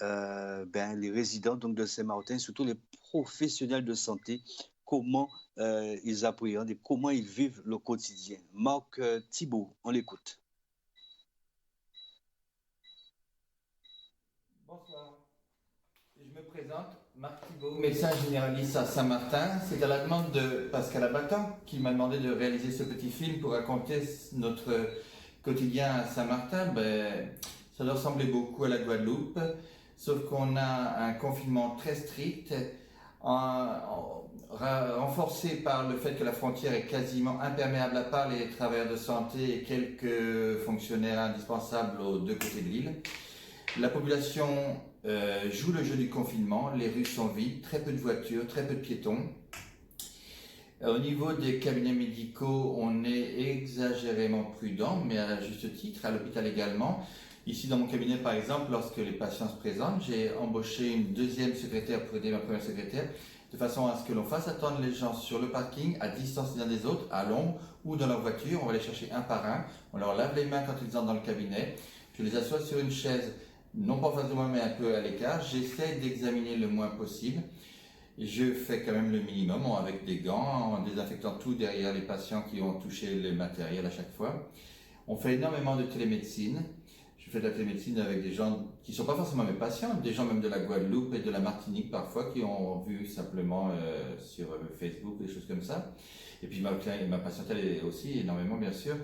[SPEAKER 6] les résidents donc, de Saint-Martin, surtout les professionnels de santé, comment ils appréhendent et comment ils vivent le quotidien? Marc Thibault, on l'écoute.
[SPEAKER 13] Bonsoir. Je me présente, Marc Thibault, médecin généraliste à Saint-Martin. C'est à la demande de Pascal Abattant qui m'a demandé de réaliser ce petit film pour raconter notre quotidien à Saint-Martin. Ça leur ressemblait beaucoup à la Guadeloupe, sauf qu'on a un confinement très strict, renforcé par le fait que la frontière est quasiment imperméable à part les travailleurs de santé et quelques fonctionnaires indispensables aux deux côtés de l'île. La population joue le jeu du confinement, les rues sont vides, très peu de voitures, très peu de piétons. Au niveau des cabinets médicaux, on est exagérément prudent, mais à juste titre, à l'hôpital également. Ici, dans mon cabinet, par exemple, lorsque les patients se présentent, j'ai embauché une deuxième secrétaire pour aider ma première secrétaire, de façon à ce que l'on fasse attendre les gens sur le parking, à distance les uns des autres, à l'ombre ou dans leur voiture. On va les chercher un par un, on leur lave les mains quand ils entrent dans le cabinet. Je les assois sur une chaise, non pas en face de moi, mais un peu à l'écart. J'essaie d'examiner le moins possible. Je fais quand même le minimum avec des gants, en désinfectant tout derrière les patients qui ont touché le matériel à chaque fois. On fait énormément de télémédecine. Je fais de la télémédecine avec des gens qui ne sont pas forcément mes patients, des gens même de la Guadeloupe et de la Martinique parfois, qui ont vu simplement sur Facebook, des choses comme ça. Et puis ma patientèle est aussi énormément, bien sûr,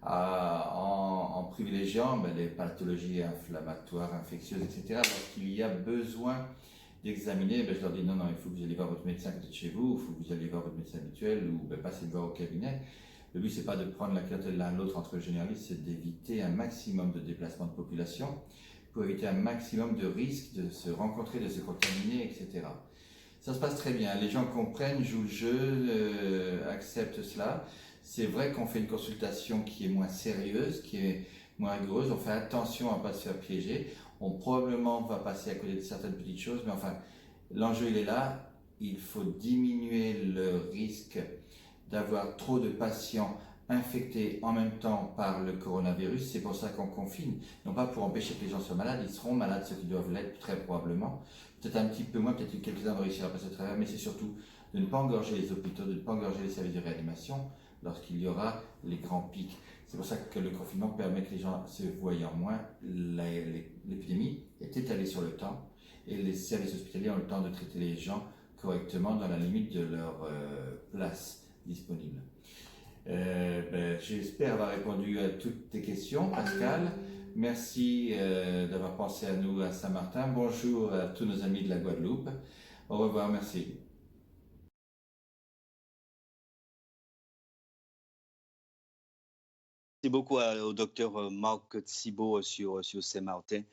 [SPEAKER 13] en privilégiant les pathologies inflammatoires, infectieuses, etc. Lorsqu'il y a besoin d'examiner, je leur dis non, il faut que vous allez voir votre médecin à côté de chez vous, il faut que vous alliez voir votre médecin habituel ou passez le voir au cabinet. Le but, ce n'est pas de prendre la clientèle l'un l'autre entre généralistes, c'est d'éviter un maximum de déplacement de population pour éviter un maximum de risques de se rencontrer, de se contaminer, etc. Ça se passe très bien, les gens comprennent, jouent le jeu, acceptent cela. C'est vrai qu'on fait une consultation qui est moins sérieuse, qui est moins rigoureuse, on fait attention à ne pas se faire piéger. On probablement va passer à côté de certaines petites choses, mais enfin, l'enjeu il est là, il faut diminuer le risque d'avoir trop de patients infectés en même temps par le coronavirus. C'est pour ça qu'on confine, non pas pour empêcher que les gens soient malades, ils seront malades ceux qui doivent l'être très probablement, peut-être un petit peu moins, peut-être que quelques-uns vont réussir à passer au travers, mais c'est surtout de ne pas engorger les hôpitaux, de ne pas engorger les services de réanimation lorsqu'il y aura les grands pics. C'est pour ça que le confinement permet que les gens se voyant moins. L'épidémie est étalée sur le temps et les services hospitaliers ont le temps de traiter les gens correctement dans la limite de leur place disponible. J'espère avoir répondu à toutes tes questions, Pascal. Merci d'avoir pensé à nous à Saint-Martin. Bonjour à tous nos amis de la Guadeloupe. Au revoir, merci.
[SPEAKER 6] Merci beaucoup au docteur Marc Thibault sur Saint-Martin,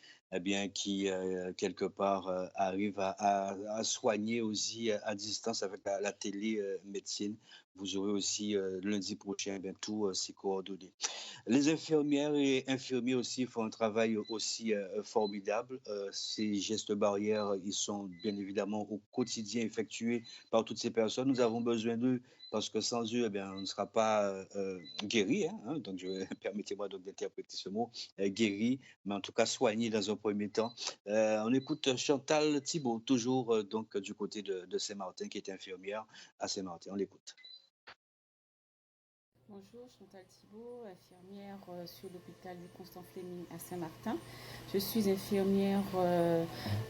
[SPEAKER 6] qui quelque part arrive à soigner aussi à distance avec la télémédecine. Vous aurez aussi lundi prochain tous ces coordonnées. Les infirmières et infirmiers aussi font un travail aussi formidable. Ces gestes barrières, ils sont bien évidemment au quotidien effectués par toutes ces personnes. Nous avons besoin d'eux parce que sans eux, on ne sera pas guéri. Donc, permettez-moi donc d'interpréter ce mot, guéri, mais en tout cas soigné dans un premier temps. On écoute Chantal Thibault, toujours donc du côté de Saint-Martin, qui est infirmière à Saint-Martin. On l'écoute.
[SPEAKER 14] Bonjour, Chantal Thibault, infirmière sur l'hôpital du Constant-Fleming à Saint-Martin. Je suis infirmière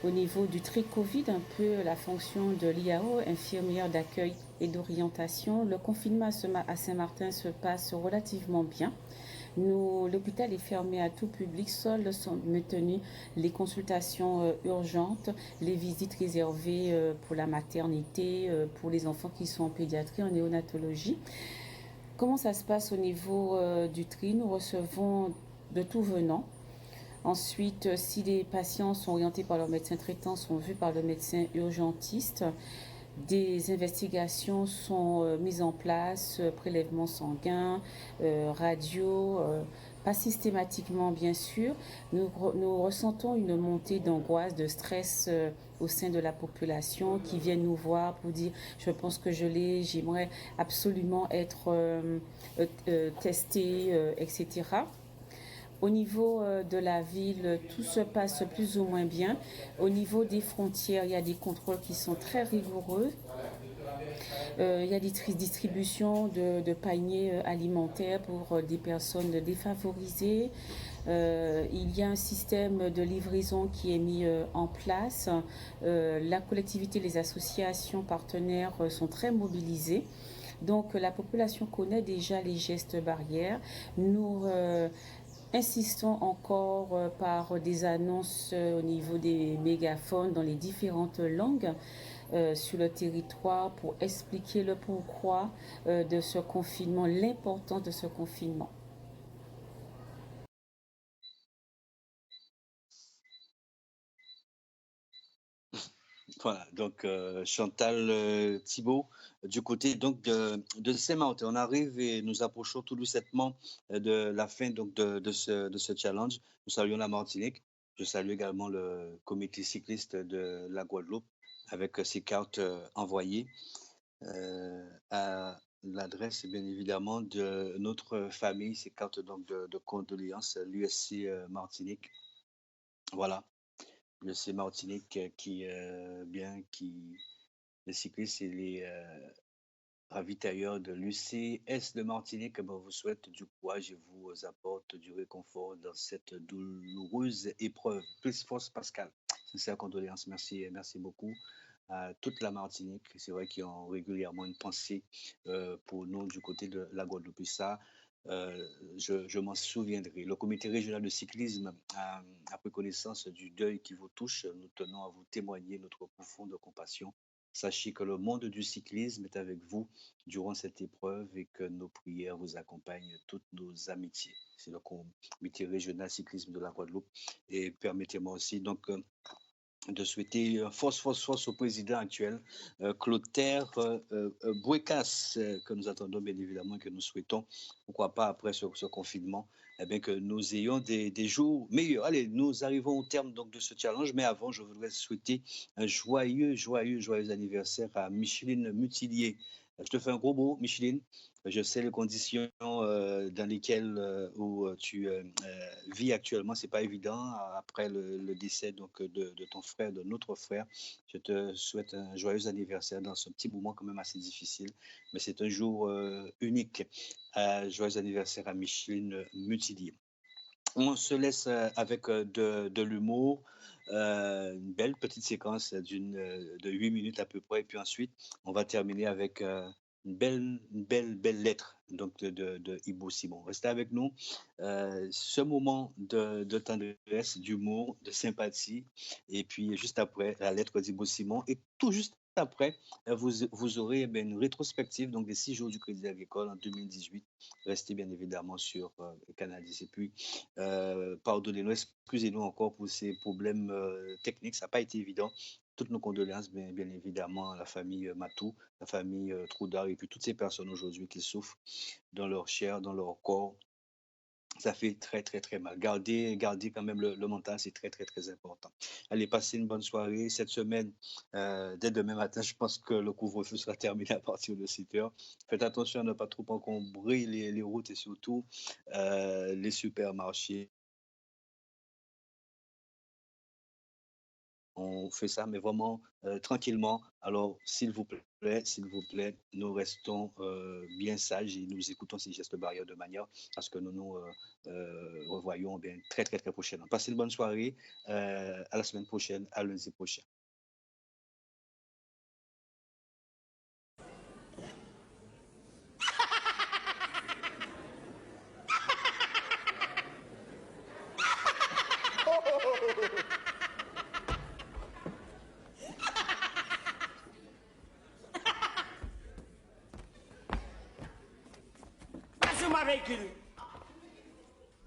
[SPEAKER 14] au niveau du tri-Covid, un peu la fonction de l'IAO, infirmière d'accueil et d'orientation. Le confinement à Saint-Martin se passe relativement bien. L'hôpital est fermé à tout public, seules sont maintenues les consultations urgentes, les visites réservées pour la maternité, pour les enfants qui sont en pédiatrie, en néonatologie. Comment ça se passe au niveau du tri? Nous recevons de tout venant. Ensuite, si les patients sont orientés par leur médecin traitant, sont vus par le médecin urgentiste, des investigations sont mises en place, prélèvements sanguins, radio, pas systématiquement bien sûr. Nous ressentons une montée d'angoisse, de stress au sein de la population qui viennent nous voir pour dire je pense que je l'ai, j'aimerais absolument être testé, etc. Au niveau de la ville, tout se passe plus ou moins bien. Au niveau des frontières, il y a des contrôles qui sont très rigoureux. Il y a des distributions de paniers alimentaires pour des personnes défavorisées. Il y a un système de livraison qui est mis en place. La collectivité, les associations partenaires sont très mobilisées. Donc la population connaît déjà les gestes barrières. Nous insistons encore par des annonces au niveau des mégaphones dans les différentes langues sur le territoire pour expliquer le pourquoi de ce confinement, l'importance de ce confinement.
[SPEAKER 6] Voilà, donc Chantal Thibault, du côté donc de Saint-Martin. On arrive et nous approchons tout doucement de la fin donc de ce challenge. Nous saluons la Martinique. Je salue également le comité cycliste de la Guadeloupe avec ses cartes envoyées à l'adresse bien évidemment de notre famille, ces cartes donc de condoléances, l'USC Martinique. Voilà. l'USC Martinique les cyclistes et les ravitailleurs de l'UCS de Martinique vous souhaitent du courage et vous apportent du réconfort dans cette douloureuse épreuve. Plus force Pascal. Sincères condoléances, merci beaucoup à toute la Martinique. C'est vrai qu'ils ont régulièrement une pensée pour nous du côté de la Guadeloupe. Et ça, je m'en souviendrai. Le comité régional de cyclisme a pris connaissance du deuil qui vous touche. Nous tenons à vous témoigner notre profonde compassion. Sachez que le monde du cyclisme est avec vous durant cette épreuve et que nos prières vous accompagnent, toutes nos amitiés. C'est le comité régional cyclisme de la Guadeloupe. Et permettez-moi aussi donc de souhaiter force au président actuel, Clotaire Bouékas, que nous attendons bien évidemment, que nous souhaitons, pourquoi pas après ce confinement, que nous ayons des jours meilleurs. Allez, nous arrivons au terme donc de ce challenge, mais avant, je voudrais souhaiter un joyeux anniversaire à Micheline Mutillier. Je te fais un gros mot, Micheline. Je sais les conditions dans lesquelles où tu vis actuellement. C'est pas évident après le décès donc de ton frère, de notre frère. Je te souhaite un joyeux anniversaire dans ce petit moment quand même assez difficile, mais c'est un jour unique. Joyeux anniversaire à Micheline Mutillier. On se laisse avec de l'humour, une belle petite séquence de 8 minutes à peu près. Et puis ensuite, on va terminer avec belle lettre donc de Ibo Simon. Restez avec nous. Ce moment de tendresse, d'humour, de sympathie. Et puis juste après, la lettre d'Ibo Simon. Et tout juste après, vous aurez une rétrospective donc des 6 jours du Crédit Agricole en 2018. Restez bien évidemment sur Canal 10. Et puis, pardonnez-nous, excusez-nous encore pour ces problèmes techniques. Ça n'a pas été évident. Toutes nos condoléances, bien évidemment, à la famille Matou, la famille Troudard et puis toutes ces personnes aujourd'hui qui souffrent dans leur chair, dans leur corps. Ça fait très, très, très mal. Gardez quand même le mental, c'est très, très, très important. Allez, passez une bonne soirée. Cette semaine, dès demain matin, je pense que le couvre-feu sera terminé à partir de 7 heures. Faites attention à ne pas trop encombrer les routes et surtout les supermarchés. On fait ça, mais vraiment tranquillement. Alors, s'il vous plaît, nous restons bien sages et nous écoutons ces gestes barrières de manière à ce que nous nous revoyons bien très, très, très prochainement. Passez une bonne soirée. À la semaine prochaine, à lundi prochain.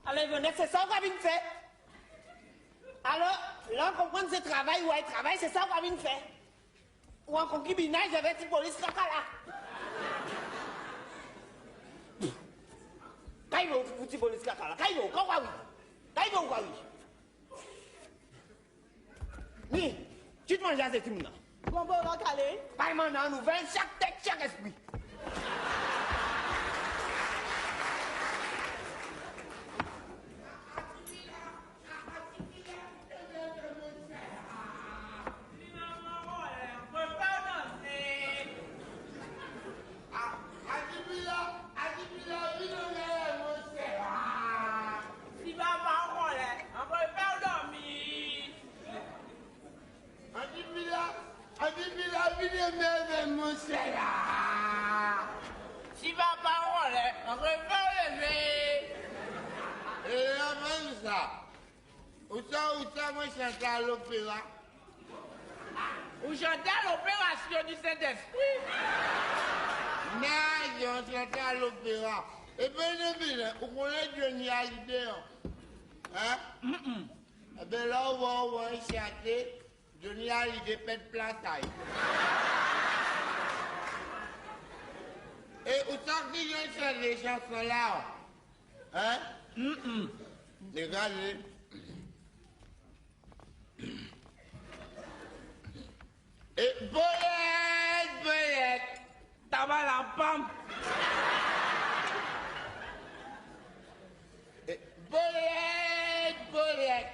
[SPEAKER 15] Alors, venez, c'est ça qu'on vient faire. Alors, là, on comprend ce travail, ouais, travail, c'est ça qu'on vient faire. Ou en concubinage avec la police caca là. Kaïvo, vous police caca là. Kaïvo, quoi oui. Kaïvo, quoi oui. Oui, tu te manges à cette là. Bon, on va caler. Pas maintenant, nous venons chaque tête, chaque esprit.
[SPEAKER 2] Si va parole, on peut pas lever. Et là, même ça. Où ça, moi, chanter à l'opéra. Où chanter à l'opération du Saint-Esprit. Non, on chanter à l'opéra. Et bien, on connaît Johnny Hallyday. Hein? Eh bien, là, on va chanter. Johnny Hallyday pète place. Et où ça qui vient chanter les chansons là? Hein? Regardez. Et bolette, t'as mal la pomme. Et bolette,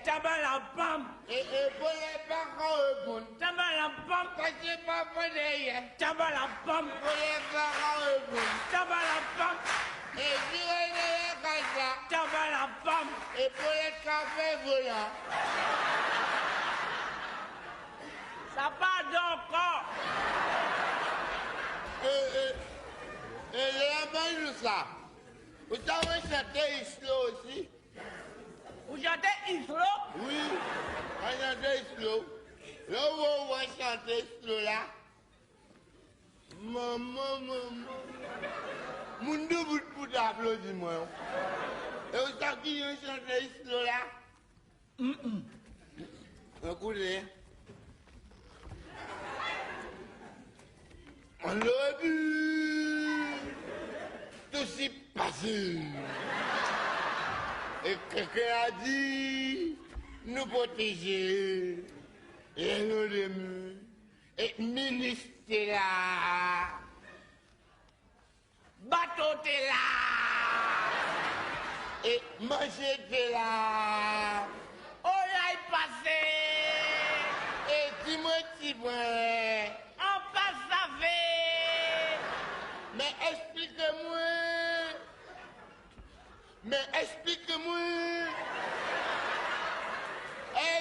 [SPEAKER 2] t'as mal la pomme. Et bolette, pas quand bon. T'as mal la pomme. Quand c'est pas bon d'ailleurs. T'as mal la pomme. Bolette, pas quand bon. T'as mal la pomme. Et si on est comme ça, t'as mal la pomme. Et bolette, café volant. Ça part d'encore. Et les amis, ça. Vous savez chanter Islo aussi? Vous chantez Islo? Oui, on chante Islo. Là où on va chanter Islo là. Maman. Mon deux bouts pour d'applaudir moi. Et vous savez qui vient chanter Islo là? Écoutez. On l'a vu, tout s'est passé. Et quelqu'un a dit, nous protéger, et nous aimer, et ministre est là, bateau est là, et manger est là, on l'a passé, et Timothy Brun. Mais explique-moi.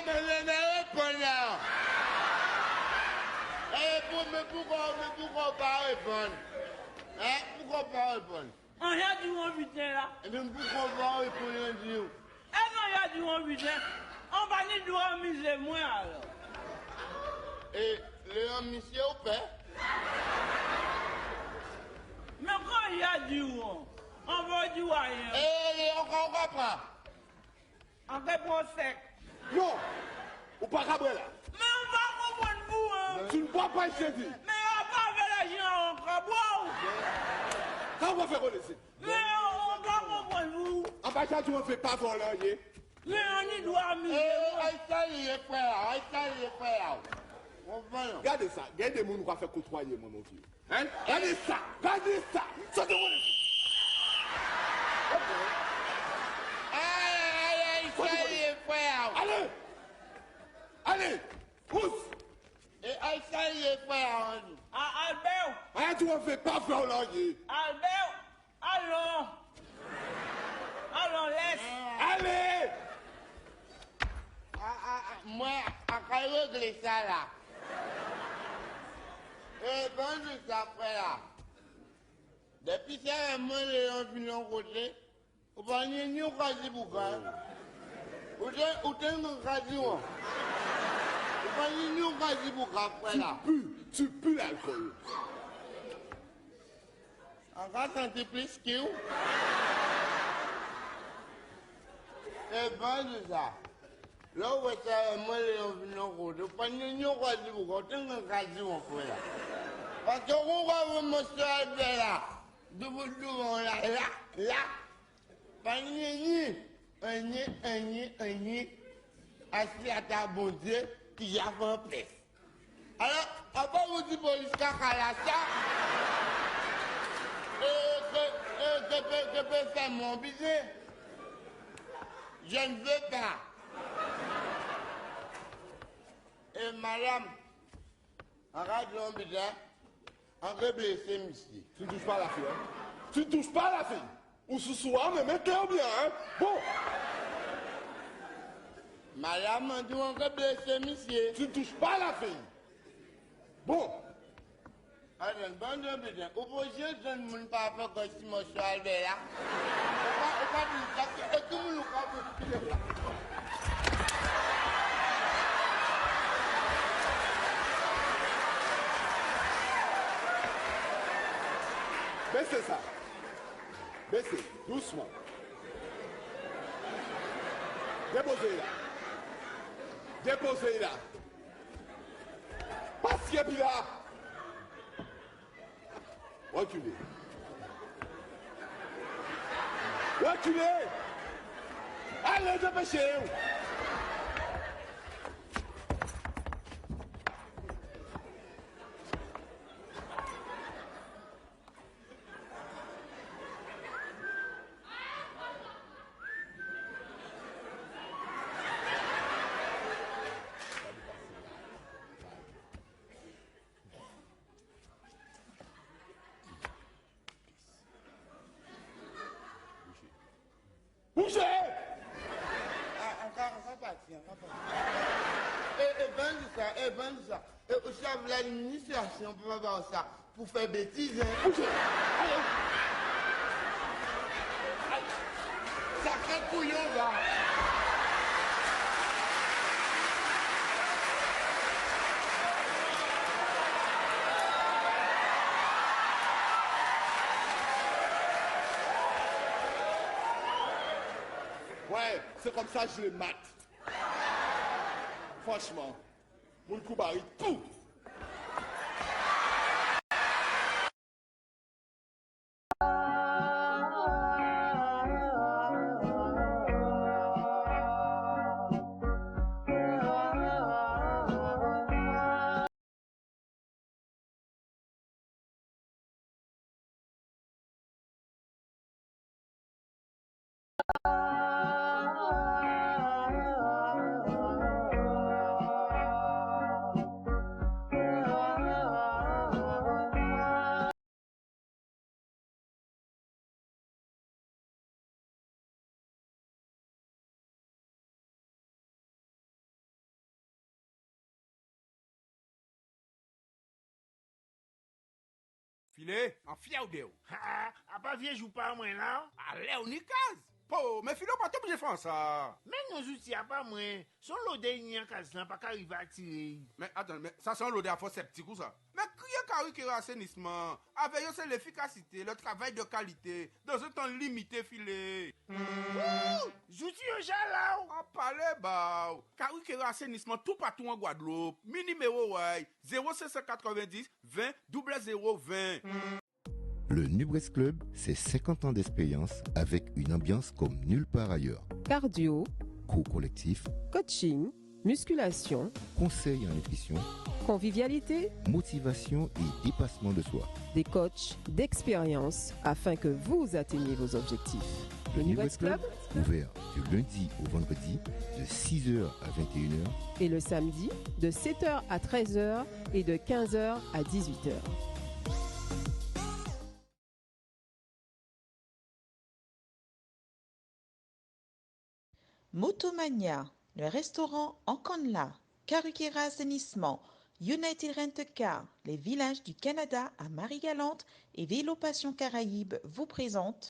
[SPEAKER 2] mais réponds là. Mais pourquoi pas répondre? Hein? Pourquoi pas répondre?
[SPEAKER 15] On y a du bon putain là.
[SPEAKER 2] Mais pourquoi pas répondre?
[SPEAKER 15] Eh non, il y a du bon putain. On va ni doit miser moins alors.
[SPEAKER 2] Et le monsieur au père?
[SPEAKER 15] Mais quand il y a du bon, on va du rien.
[SPEAKER 2] Et on comprend.
[SPEAKER 15] On répond sec.
[SPEAKER 2] Non, ou pas cabrer là.
[SPEAKER 15] Mais on va comprendre vous, hein.
[SPEAKER 2] Tu ne bois pas, je te dis.
[SPEAKER 15] Mais on va pas faire la gens, on va boire.
[SPEAKER 2] Quand on va faire laisser?
[SPEAKER 15] Mais on va comprendre vous.
[SPEAKER 2] En bas, tu ne fais pas voler.
[SPEAKER 15] Mais on y doit miser.
[SPEAKER 2] Regardez ça, regardez des gens qui vont faire côtoyer, mon vieux. Hein? Regardez ça, regardez ça. Sortez-moi de allez! Allez! Pousse!
[SPEAKER 15] Et Aïssa, il est frère. Albert!
[SPEAKER 2] Hein, tu ne fais pas faire l'oeil.
[SPEAKER 15] Albert! Allons! Allons, laisse!
[SPEAKER 2] Allez!
[SPEAKER 15] Moi, à régler ça là.
[SPEAKER 2] Eh ben, je t'apprends là. Depuis ça, moi, les gens viennent côté. Vous parlez ni au quasi boucan. Ou t'es un quasi ou. Vous parlez ni au quasi boucan après là. Tu pues l'alcool. Encore sentir plus que vous. Eh ben, c'est ça. Là où est-ce moi, les gens viennent côté. Vous parlez ni au quasi boucan. T'es un quasi ou après là. Parce que on va vous montrer là. Devant là. Assis à ta bonté, qui a fait un place. Alors, après vous dites police caca là, ça. Que peut faire mon business? Je ne veux pas. Et madame, arrête mon business. On peut blesser, monsieur. Tu ne touches pas la fille, hein? Tu ne touches pas la fille. Ou ce soir, mais mettez-le bien, hein? Bon. Madame, on dit on peut blesser, monsieur. Tu ne touches pas la fille. Bon. Allez, bonne journée. Au projet, je ne me pas faire comme si mon soir est là. On va dire ça. Et tout le monde va baissez ça. Baissez, doucement. Déposez là. Déposez là. Parce qu'il là. Reculez. Reculez. Allez, dépêchez-vous. Bougez! Encore parti. Et ben ça. Et au chef de l'administration, on peut pas voir ça. Pour faire bêtises, hein. Bougez! Allez! Sacré couillon, va! Ouais, c'est comme ça que je les mate. Franchement, mon coup baril, tout.
[SPEAKER 1] Filé, en fier ou de ou.
[SPEAKER 2] Ah, à pas vieux joue pas moi là.
[SPEAKER 1] Allez, on y case. Po, mais filé, pas obligé de faire ça.
[SPEAKER 2] Mais nos outils à pas moi. Son l'odeur n'y a qu'à ça, pas qu'arriver à tirer.
[SPEAKER 1] Mais attends, mais ça sent l'odeur fort sceptique ou ça. Mais qui est assainissement? Avec c'est l'efficacité, le travail de qualité, dans un temps limité filé.
[SPEAKER 2] J'outil au là.
[SPEAKER 1] En parler, bah. Car qui est assainissement tout partout en Guadeloupe. Mi numéro, ouais. 0590 20 0020.
[SPEAKER 3] Le Nubres Club, c'est 50 ans d'expérience avec une ambiance comme nulle part ailleurs.
[SPEAKER 4] Cardio,
[SPEAKER 3] Cours collectif,
[SPEAKER 4] coaching, musculation,
[SPEAKER 3] conseils en nutrition,
[SPEAKER 4] convivialité,
[SPEAKER 3] motivation et dépassement de soi.
[SPEAKER 4] des coachs d'expérience afin que vous atteigniez vos objectifs. Le Nubres Club
[SPEAKER 3] ouvert du lundi au vendredi de 6h à 21h
[SPEAKER 4] et le samedi de 7h à 13h et de 15h à 18h.
[SPEAKER 5] Motomania, le restaurant Enconla, Karukera Assainissement, United Rent Car, les villages du Canada à Marie-Galante et Vélo Passion Caraïbes vous présentent